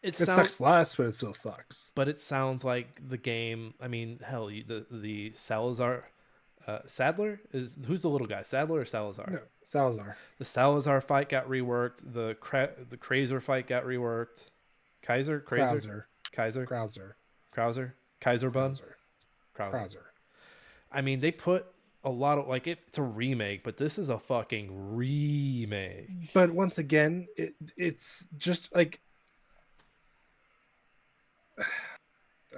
it it sounds sucks less, but it still sucks. but it sounds like the game. I mean, hell, the Salazar Sadler is who's the little guy? Sadler or Salazar? No, Salazar, The Salazar fight got reworked. The Krazer fight got reworked. Krazer, Krauser, Kaiser, Krauser, Krauser, Kaiser Bun, Krauser, Krauser. Krauser. I mean, they put a lot of like it's a remake, but this is a fucking remake. But once again, it's just like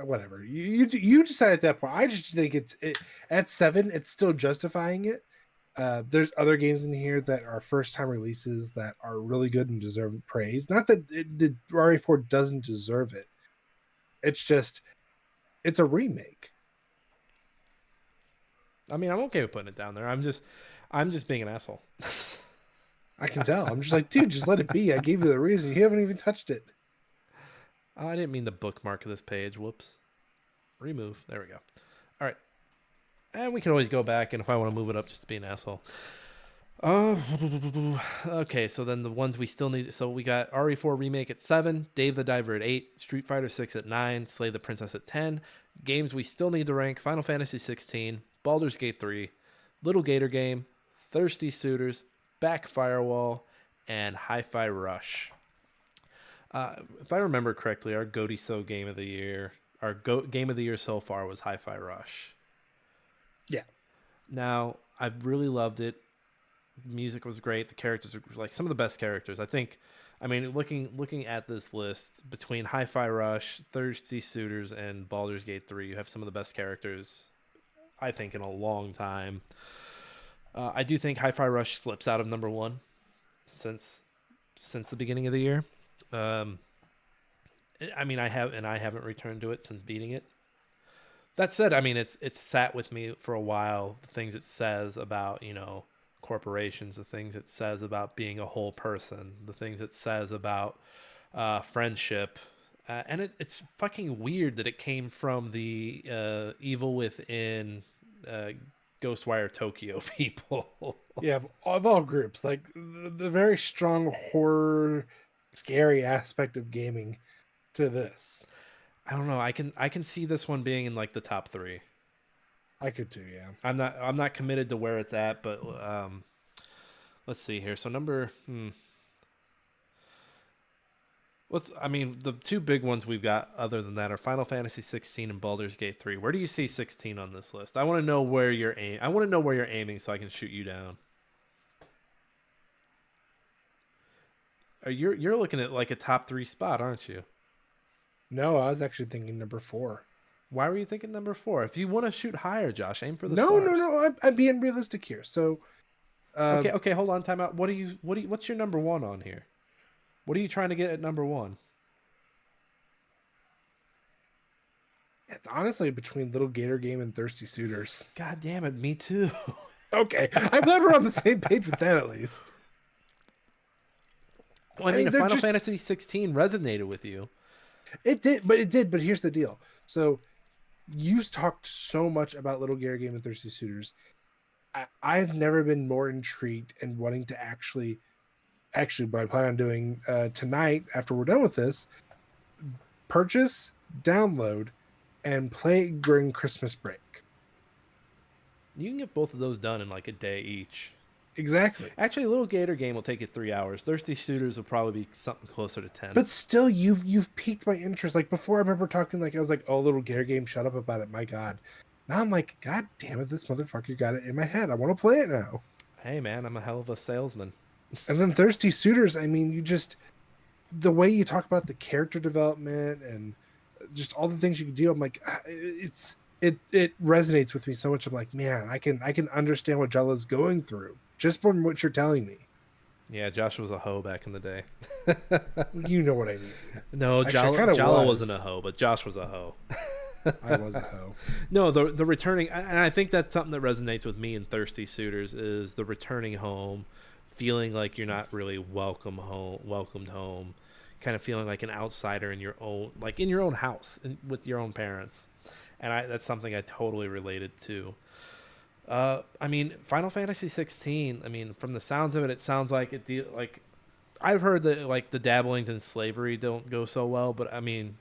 whatever you decide at that point. I just think it at 7, it's still justifying it. There's other games in here that are first time releases that are really good and deserve praise. Not that the RE4 doesn't deserve it. It's just it's a remake. I mean, I'm okay with putting it down there. I'm just being an asshole. I can tell. I'm just like, dude, just let it be. I gave you the reason. You haven't even touched it. Oh, I didn't mean to bookmark this page. Whoops. Remove. There we go. All right. And we can always go back, and if I want to move it up, just to be an asshole. Uh, okay, so then the ones we still need. So we got RE4 Remake at 7, Dave the Diver at 8, Street Fighter 6 at 9, Slay the Princess at 10. Games we still need to rank: Final Fantasy 16, Baldur's Gate 3, Little Gator Game, Thirsty Suitors, Back Firewall, and Hi-Fi Rush. If I remember correctly, our Godiso game of the year, game of the year so far was Hi-Fi Rush. Yeah. Now, I really loved it. Music was great. The characters are like some of the best characters. I think. I mean, looking at this list between Hi-Fi Rush, Thirsty Suitors, and Baldur's Gate 3, you have some of the best characters I think in a long time. I do think Hi-Fi Rush slips out of number 1 since the beginning of the year. I mean, I haven't returned to it since beating it. That said, I mean, it's sat with me for a while. The things it says about corporations, the things it says about being a whole person, the things it says about friendship, and it's fucking weird that it came from the Evil Within, Ghostwire Tokyo people. Yeah, of all groups, like the very strong horror scary aspect of gaming to this. I don't know. I can see this one being in like the top three. I could too, yeah. I'm not committed to where it's at, but let's see here. So I mean, the two big ones we've got other than that are Final Fantasy 16 and Baldur's Gate 3. Where do you see 16 on this list? I want to know where you're I want to know where you're aiming so I can shoot you down. You're looking at like a top 3 spot, aren't you? No, I was actually thinking number 4. Why were you thinking number 4? If you want to shoot higher, Josh, aim for the No, no, stars. no. I'm being realistic here. So, uh, Okay, hold on, time out. What's your number 1 on here? What are you trying to get at number 1? it's honestly between Little Gator Game and Thirsty Suitors. God damn it, me too. Okay, I'm glad we're on the same page with that at least. Well, I I mean, mean, if they're Final just Fantasy 16 resonated with you, it did, but it did. But here's the deal. So you talked so much about Little Gator Game and Thirsty Suitors. I've never been more intrigued and wanting to actually what I plan on doing tonight after we're done with this, purchase, download, and play during Christmas break. you can get both of those done in like a day each. Exactly. Actually, a little Gator game will take you 3 hours. Thirsty Suitors will probably be something closer to 10. But still, you've piqued my interest. Like before, I remember talking like I was like, "Oh, Little Gator Game, shut up about it." My God. Now I'm like, God damn it, this motherfucker got it in my head. I want to play it now. Hey, man, I'm a hell of a salesman. And then Thirsty Suitors, I mean, you just the way you talk about the character development and just all the things you can do. I'm like, it resonates with me so much. I'm like, man, I can understand what Jella's going through just from what you're telling me. Yeah, Josh was a hoe back in the day. You know what I mean. No, Actually, I kind of Jala was. wasn't a hoe, but Josh was a hoe. I was a hoe. No, the returning, and I think that's something that resonates with me in Thirsty Suitors is the returning home, feeling like you're not really welcomed home, kind of feeling like an outsider in your own, like in your own house with your own parents, and that's something I totally related to. I mean, Final Fantasy 16. I mean, from the sounds of it, it sounds like like I've heard that like the dabblings in slavery don't go so well, but I mean,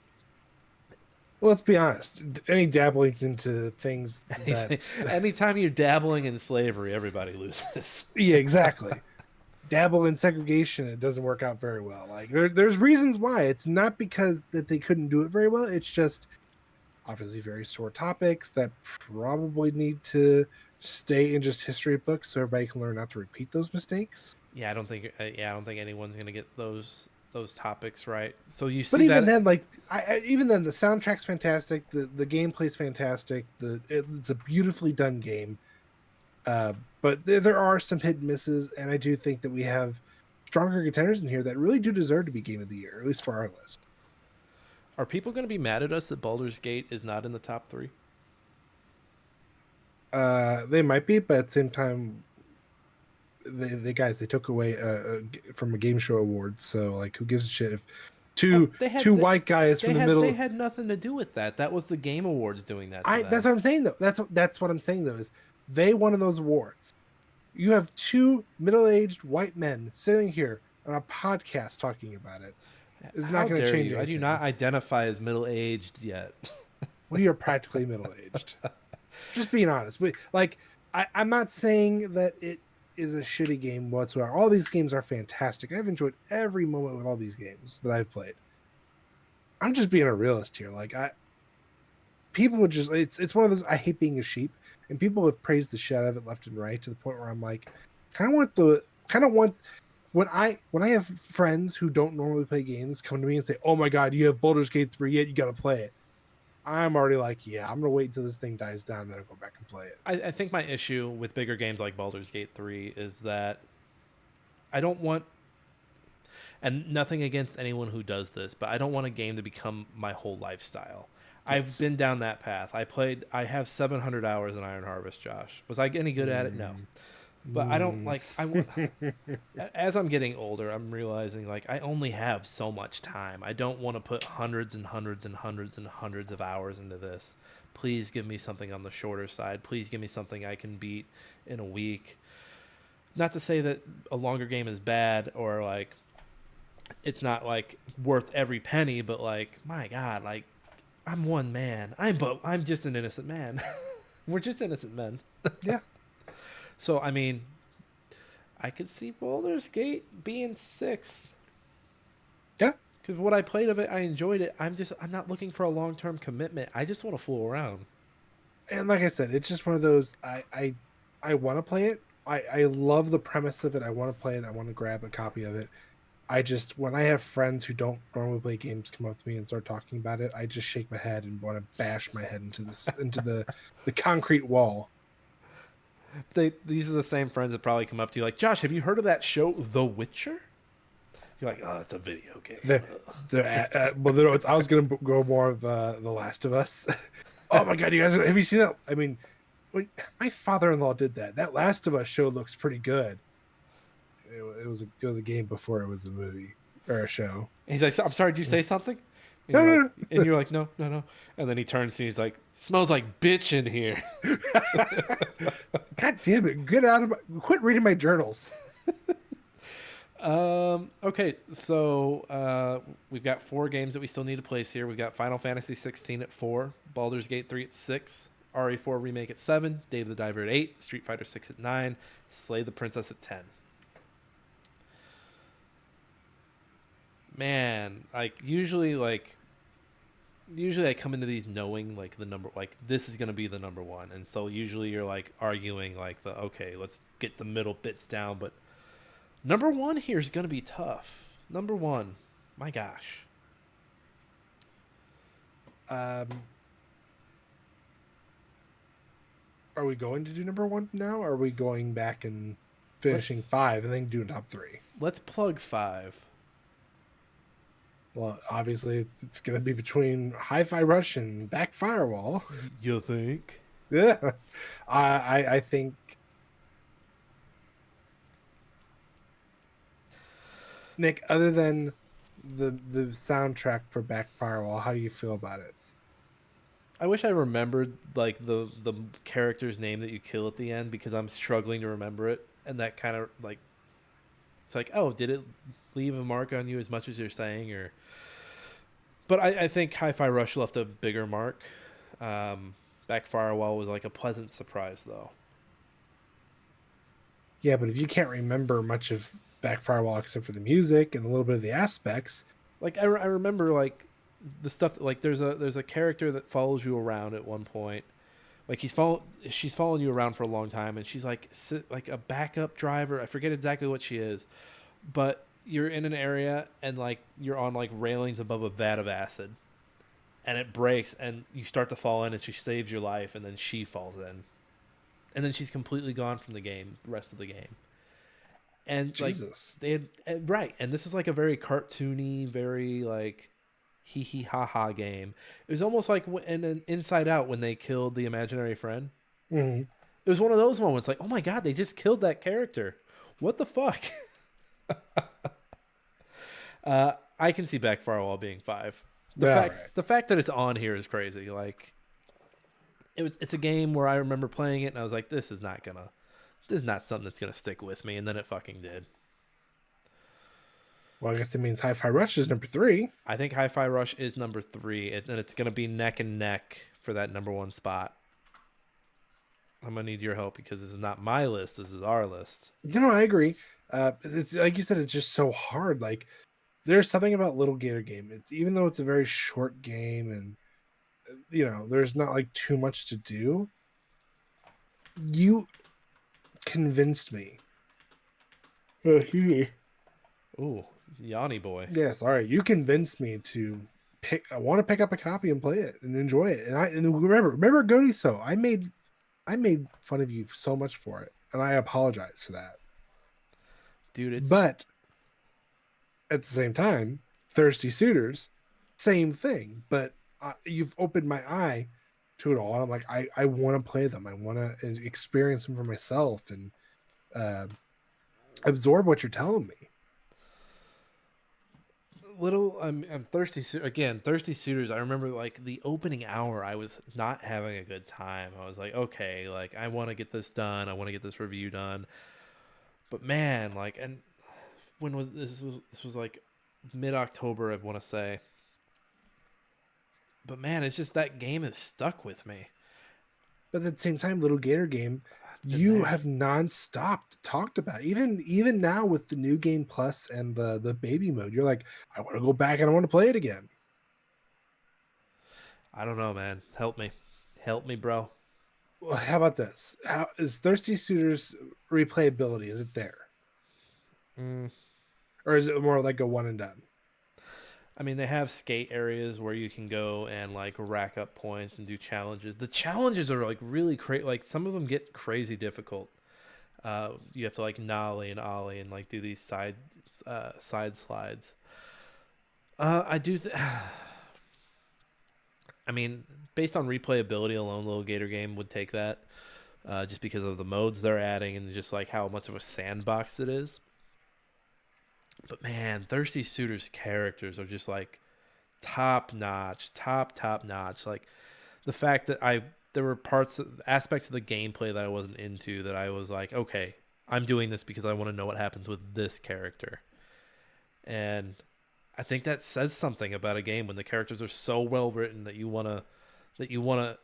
Well, let's be honest. Any dabblings into things that, anytime you're dabbling in slavery, everybody loses. yeah, exactly. Dabble in segregation, it doesn't work out very well. Like there's reasons why. It's not because that they couldn't do it very well. It's just obviously very sore topics that probably need to stay in just history books so everybody can learn not to repeat those mistakes. Yeah, I don't think anyone's gonna get those topics right. So you But see even that then, like even then, the soundtrack's fantastic. The gameplay's fantastic. It's a beautifully done game. But there are some hit and misses, and I do think that we have stronger contenders in here that really do deserve to be game of the year, at least for our list. are people gonna be mad at us that Baldur's Gate is not in the top 3? They might be, but at the same time, they took away from a game show awards. So like, who gives a shit if Oh, two white guys from the middle? they had nothing to do with that. That was the Game Awards doing that to That's them. what I'm saying though. That's what I'm saying though is they won those awards. You have two middle-aged white men sitting here on a podcast talking about it. It's How not going to dare change you? I do anything. not identify as middle aged yet. We are practically middle-aged. Just being honest. I'm not saying that it is a shitty game whatsoever. All these games are fantastic. I've enjoyed every moment with all these games that I've played. I'm just being a realist here. People would just it's one of those I hate being a sheep, and people have praised the shit out of it left and right to the point where I'm like, kind of want when I have friends who don't normally play games come to me and say, "Oh my god, you have Baldur's Gate 3 yet? You got to play it." I'm already like, yeah, I'm gonna wait until this thing dies down, then I'll go back and play it. I think my issue with bigger games like Baldur's Gate 3 is that I don't want, and nothing against anyone who does this, but I don't want a game to become my whole lifestyle. I've Yes. been down that path. I have 700 hours in Iron Harvest, Josh. Was I any good at it? No. But I don't like, as I'm getting older, I'm realizing like I only have so much time. I don't want to put hundreds and hundreds and hundreds and hundreds of hours into this. Please give me something on the shorter side. Please give me something I can beat in a week. Not to say that a longer game is bad or like it's not like worth every penny, but like my God, like I'm one man. I'm just an innocent man. We're just innocent men. Yeah. So I mean, I could see Baldur's Gate being 6 Yeah. because what I played of it, I enjoyed it. I'm not looking for a long term commitment. I just want to fool around. And like I said, it's just one of those I want to play it. I love the premise of it. I want to play it. I want to grab a copy of it. I just when I have friends who don't normally play games come up to me and start talking about it, I just shake my head and want to bash my head into the concrete wall. These are the same friends that probably come up to you like, Josh, have you heard of that show, The Witcher? You're like, oh, it's a video game. I was gonna go more of The Last of Us. Oh my god, you guys have you seen that? I mean, my father-in-law did that. That Last of Us show looks pretty good. It was a game before it was a movie or a show. And he's like, I'm sorry, did you say something? And No, you're no, like, no. and you're like, no, no, no. And then he turns and he's like, smells like bitch in here. God damn it! Get out of my! Quit reading my journals. Okay, so we've got 4 games that we still need to place here. We've got Final Fantasy 16 at 4, Baldur's Gate 3 at 6, RE4 Remake at 7, Dave the Diver at 8, Street Fighter 6 at 9, Slay the Princess at 10. Man, usually I come into these knowing like the number, like this is gonna be the number one, and so usually you're like arguing like the okay, let's get the middle bits down, but number one here is gonna be tough. Number one, my gosh. Um, are we going to do number one now? Or are we going back and finishing Let's 5 and then doing top 3? let's plug 5. Well, obviously it's going to be between Hi-Fi Rush and Back Firewall. You think? Yeah, I think Nick. Other than the soundtrack for Back Firewall, how do you feel about it? I wish I remembered like the character's name that you kill at the end because I'm struggling to remember it, and that kind of like it's like, oh, did it leave a mark on you as much as you're saying, or? But I think Hi-Fi Rush left a bigger mark. Back Firewall was like a pleasant surprise, though. Yeah, but if you can't remember much of Back Firewall except for the music and a little bit of the aspects, Like I remember like the stuff that, like there's a character that follows you around at one point. Like she's following you around for a long time, and she's like a backup driver. I forget exactly what she is, but you're in an area and like you're on like railings above a vat of acid, and it breaks, and you start to fall in, and she saves your life, and then she falls in, and then she's completely gone from the game, the rest of the game. And like Jesus. they had right, and this is like a very cartoony, very like hee hee ha ha game. It was almost like in an Inside Out when they killed the imaginary friend. Mhm. It was one of those moments like, oh my god, they just killed that character. What the fuck? I can see Back Firewall being 5. The fact that it's on here is crazy. Like it's a game where I remember playing it and I was like, this is not something that's gonna stick with me, and then it fucking did. Well, I guess it means Hi-Fi Rush is number 3. I think Hi-Fi Rush is number 3, and it's gonna be neck and neck for that number 1 spot. I'm gonna need your help because this is not my list. This is our list. You know, I agree. It's like you said, it's just so hard. Like there's something about Little Gator Game. It's even though it's a very short game and there's not like too much to do. You convinced me. Ooh, Yanni boy. Yes, all right. You convinced me to pick. I want to pick up a copy and play it and enjoy it. And remember, Godi. So I made fun of you so much for it, and I apologize for that. Dude, But at the same time, Thirsty Suitors, same thing. But you've opened my eye to it all. I'm like, I want to play them. I want to experience them for myself and absorb what you're telling me. I'm thirsty again. Thirsty Suitors. I remember like the opening hour, I was not having a good time. I was like, okay, like I want to get this done. I want to get this review done. But man, like, and when was this? This was like mid-October, I want to say. But man, it's just that game has stuck with me. But at the same time, Little Gator Game, I've been you there. have nonstop talked about. Even now with the new game plus and the baby mode, you're like, I want to go back and I want to play it again. I don't know, man. Help me, bro. Well, how about this? How is Thirsty Suitors replayability? Is it there, Mm. or is it more like a one and done? I mean, they have skate areas where you can go and like rack up points and do challenges. The challenges are like really crazy. Like some of them get crazy difficult. You have to like nollie and ollie and like do these side slides. I do. I mean, based on replayability alone, Little Gator Game would take that, just because of the modes they're adding and just like how much of a sandbox it is. But man, Thirsty Suitors characters are just like top notch, top notch. Like the fact that there were aspects of the gameplay that I wasn't into that I was like, okay, I'm doing this because I want to know what happens with this character. And I think that says something about a game when the characters are so well written that you want to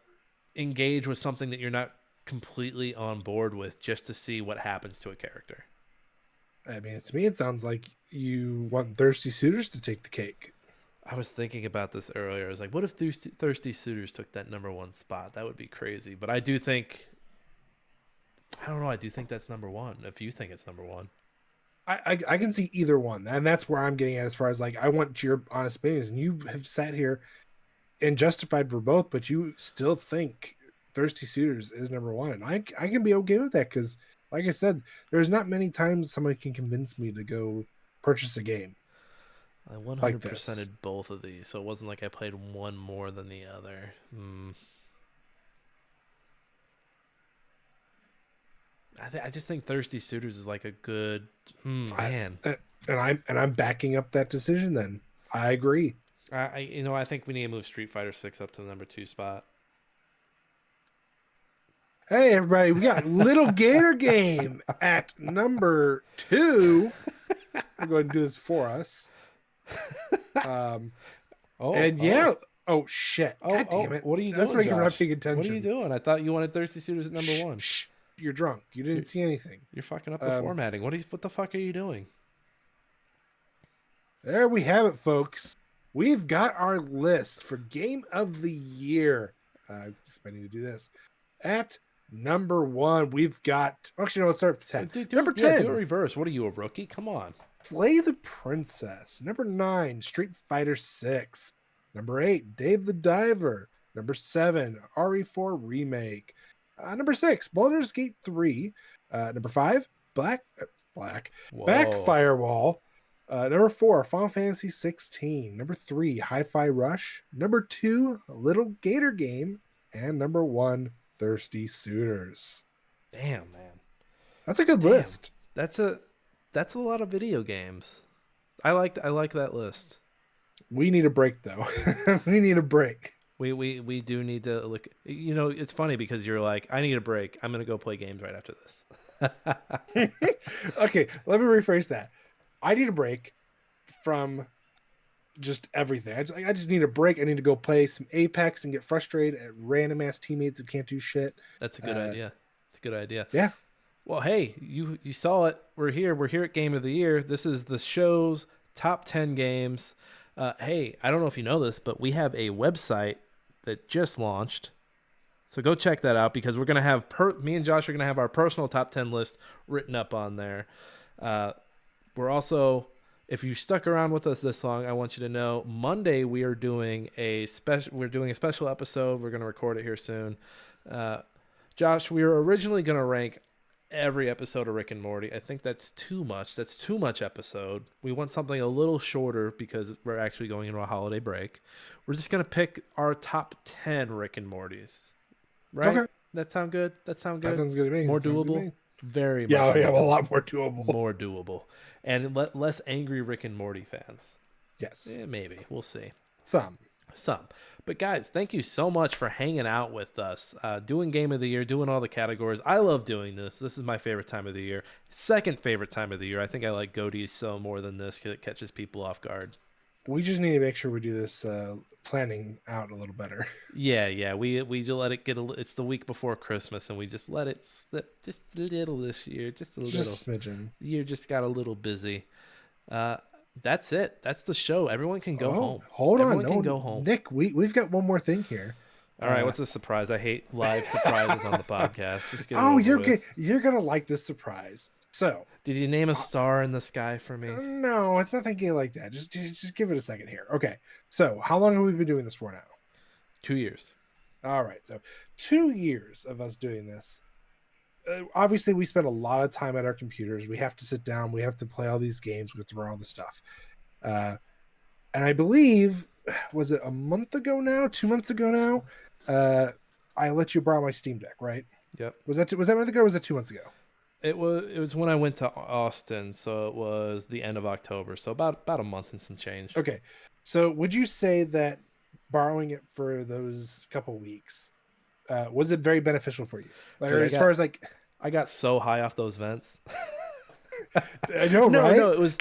engage with something that you're not completely on board with just to see what happens to a character. I mean, to me, it sounds like you want Thirsty Suitors to take the cake. I was thinking about this earlier. I was like, what if Thirsty Suitors took that number one spot? That would be crazy. But I do think, I don't know. I do think that's number one. If you think it's number one, I can see either one, and that's where I'm getting at as far as like I want your honest opinions. And you have sat here and justified for both, but you still think Thirsty Suitors is number one, and I can be okay with that because, like I said, there's not many times somebody can convince me to go purchase a game I like this. 100%ed both of these, so it wasn't like I played one more than the other. I just think Thirsty Suitors is like a good I, man. and I'm backing up that decision. Then I agree. I think we need to move Street Fighter 6 up to the number two spot. Hey, everybody, we got Little Gator Game at number 2. We're going to do this for us. And yeah, oh shit, God damn it! What are you That's doing, making I'm not Josh? paying attention. What are you doing? I thought you wanted Thirsty Suitors at number one. Shh, you're drunk. You didn't see anything. You're fucking up the formatting. What the fuck are you doing? There we have it, folks. We've got our list for Game of the Year. Just I need to do this. At number 1, we've got. Actually, no, let's start with 10. Number 10. Do it reverse. What are you, a rookie? Come on. Slay the Princess. Number 9, Street Fighter 6. Number 8, Dave the Diver. Number 7, RE4 Remake. Number 6, Baldur's Gate 3. Number 5, Backfire Wall. Number 4, Final Fantasy 16. Number 3, Hi-Fi Rush. Number 2, Little Gator Game. And number 1, Thirsty Suitors. Damn, man. That's a good list. That's a lot of video games. I like that list. We need a break though. We need a break. We do need to look. You know, it's funny because you're like, I need a break. I'm gonna go play games right after this. Okay, let me rephrase that. I need a break from just everything. I just need a break. I need to go play some Apex and get frustrated at random ass teammates who can't do shit. That's a good idea. It's a good idea. Yeah. Well, hey, you saw it. We're here. We're here at Game of the Year. This is the show's top 10 games. Hey, I don't know if you know this, but we have a website that just launched. So go check that out because we're going to have me and Josh are going to have our personal top 10 list written up on there. We're also, if you stuck around with us this long, I want you to know Monday we are doing a special episode. We're going to record it here soon. Josh, we were originally going to rank every episode of Rick and Morty. I think that's too much. That's too much episode. We want something a little shorter because we're actually going into a holiday break. We're just going to pick our top 10 Rick and Mortys. Right? Okay. That sound good? That sound good? That sounds good to me. More doable? Very much. Yeah, we have a lot more doable. More doable. And less angry Rick and Morty fans. Yes. Maybe. We'll see. Some. Some. But guys, thank you so much for hanging out with us, doing Game of the Year, doing all the categories. I love doing this. This is my favorite time of the year. Second favorite time of the year. I think I like Goatee so more than this because it catches people off guard. We just need to make sure we do this planning out a little better. Yeah. We just let it get it's the week before Christmas, and we just let it slip just a little this year, just a little. Just a smidgen. The year just got a little busy. That's it. That's the show. Everyone can go home. Hold Everyone on, can go home. Nick. We've got one more thing here. All right, what's the surprise? I hate live surprises on the podcast. Just get it Oh, over you're with. good. You're gonna like this surprise. So, Did you name a star in the sky for me? no, it's nothing gay like that. Just give it a second here. Okay. So, how long have we been doing this for now? 2 years. All right. So, 2 years of us doing this. Obviously, we spend a lot of time at our computers. We have to sit down. We have to play all these games. We have to run all this stuff. And I believe, was it a month ago now? 2 months ago now? I let you borrow my Steam Deck, right? Yep. Was that a month ago or was that 2 months ago? It was when I went to Austin, so it was the end of October, so about a month and some change. Okay. So would you say that borrowing it for those couple weeks, was it very beneficial for you? Like, Dude, as far as like, I got so high off those vents. I know, No, right? no, it was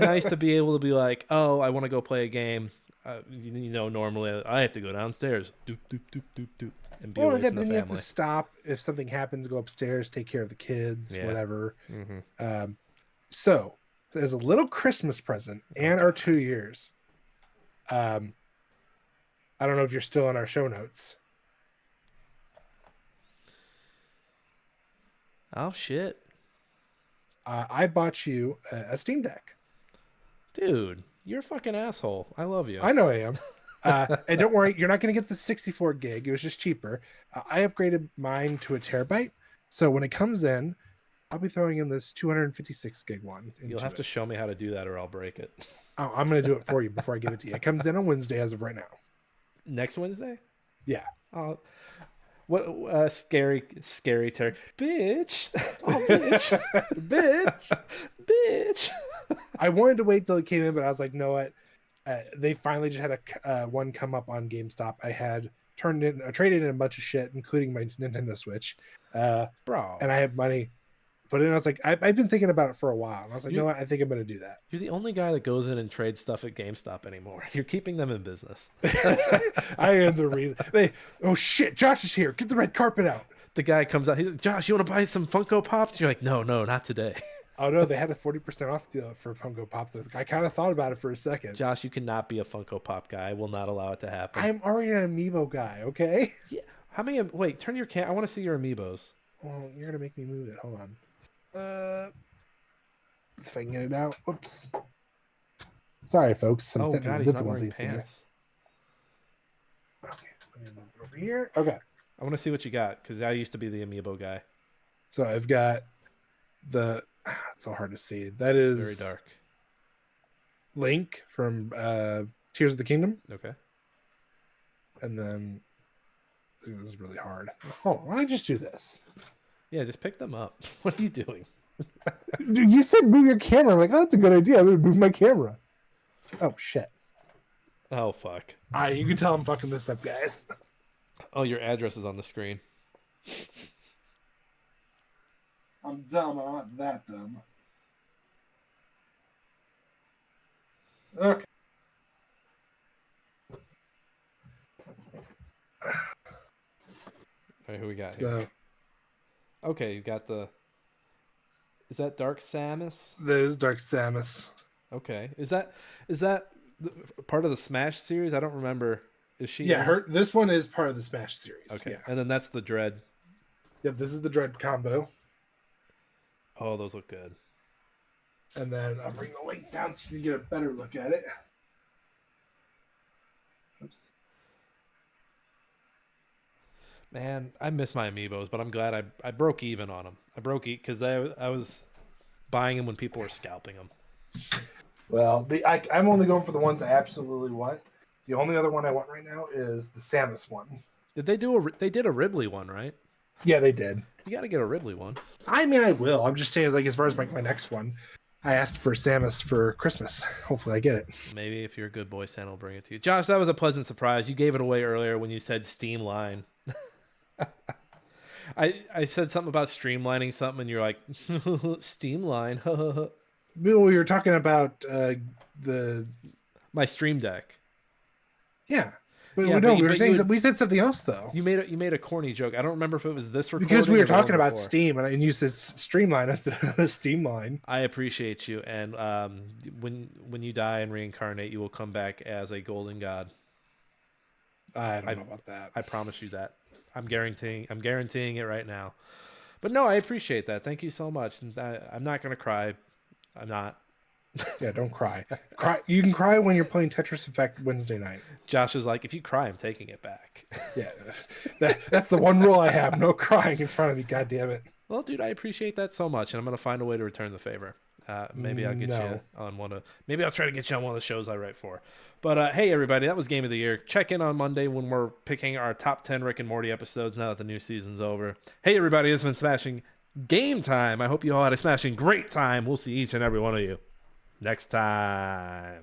nice to be able to be like, oh, I want to go play a game. Normally I have to go downstairs, doop doop doop doop doop, and be away from the then you have family. to stop if something happens, go upstairs, take care of the kids, Yeah. whatever. Mm-hmm. So as a little Christmas present and our 2 years, I don't know if you're still in our show notes. Oh shit, I bought you a Steam Deck. dude, you're a fucking asshole. I love you. I know I am. And don't worry, you're not going to get the 64 gig. It was just cheaper. I upgraded mine to a terabyte. So when it comes in, I'll be throwing in this 256 gig one. You'll have to show me how to do that, or I'll break it. Oh, I'm going to do it for you before I give it to you. It comes in on Wednesday as of right now. Next Wednesday? Yeah. Oh, what scary Terry, bitch! Oh, bitch, Bitch. bitch! I wanted to wait till it came in, but I was like, no, what? They finally just had a one come up on GameStop. I had traded in a bunch of shit, including my Nintendo Switch. Bro, And I had money put in. I was like, I've been thinking about it for a while. And I was like, you know what? I think I'm going to do that. you're the only guy that goes in and trades stuff at GameStop anymore. You're keeping them in business. I am the reason. Oh shit, Josh is here. Get the red carpet out. The guy comes out. He's like, Josh, you want to buy some Funko Pops? You're like, no, not today. Oh no, they had a 40% off deal for Funko Pops. I kind of thought about it for a second. Josh, you cannot be a Funko Pop guy. I will not allow it to happen. I'm already an amiibo guy, okay? Yeah. How many? Wait, turn your I want to see your amiibos. Well, you're gonna make me move it. Hold on. See if I can get it out. Whoops. Sorry, folks. Some Oh technical God, he's not wearing difficulties here. pants. Okay, let me move it over here. Okay, I want to see what you got because I used to be the amiibo guy. so I've got the. It's so hard to see. That is Very dark. Link from Tears of the Kingdom, Okay. and then this is really hard. Hold on, why don't I just do this? Yeah, just pick them up. What are you doing? Dude, you said move your camera. I'm like, oh, that's a good idea. I'm gonna move my camera. Oh shit! Oh fuck. All right, you can tell I'm fucking this up, guys. Oh, your address is on the screen. I'm dumb. I'm not that dumb. Okay. All right, who we got here? So Okay, you got the. Is that Dark Samus? there's Dark Samus. Okay, is that part of the Smash series? I don't remember. Is she? Yeah, in- this one is part of the Smash series. Okay, Yeah. and then that's the Dread. Yep, this is the Dread combo. Oh, those look good. And then I'll bring the link down so you can get a better look at it. Oops. Man, I miss my amiibos, but I'm glad I broke even on them. I broke because I was buying them when people were scalping them. Well, I'm only going for the ones I absolutely want. The only other one I want right now is the Samus one. Did they do they did a Ridley one, right? Yeah, they did. You got to get a Ridley one. I mean, I will. I'm just saying, like, as far as my next one, I asked for Samus for Christmas. Hopefully, I get it. Maybe if you're a good boy, Santa will bring it to you. Josh, that was a pleasant surprise. You gave it away earlier when you said Steam Line. I said something about streamlining something, and you're like, Steam Line. We were talking about the My Stream Deck. yeah, but Yeah, we but know you- we were but saying you- that we said something else though. You made a corny joke. I don't remember if it was this recording Because we or were the one talking about before. Steam, and you said Streamline instead of Steam Line. I appreciate you, and when you die and reincarnate, you will come back as a golden god. I don't know about that. I promise you that. I'm guaranteeing it right now. But no, I appreciate that. Thank you so much. And I'm not gonna cry. I'm not. Yeah, don't cry. Cry. You can cry when you're playing Tetris Effect Wednesday night. Josh is like, if you cry, I'm taking it back. Yeah, that's the one rule I have: no crying in front of me. God damn it. Well, dude, I appreciate that so much, and I'm gonna find a way to return the favor. Maybe I'll get you No. on one of. Maybe I'll try to get you on one of the shows I write for. But hey, everybody, that was Game of the Year. Check in on Monday when we're picking our top 10 Rick and Morty episodes. Now that the new season's over. Hey, everybody, this has been Smashing Game Time. I hope you all had a smashing great time. We'll see each and every one of you next time.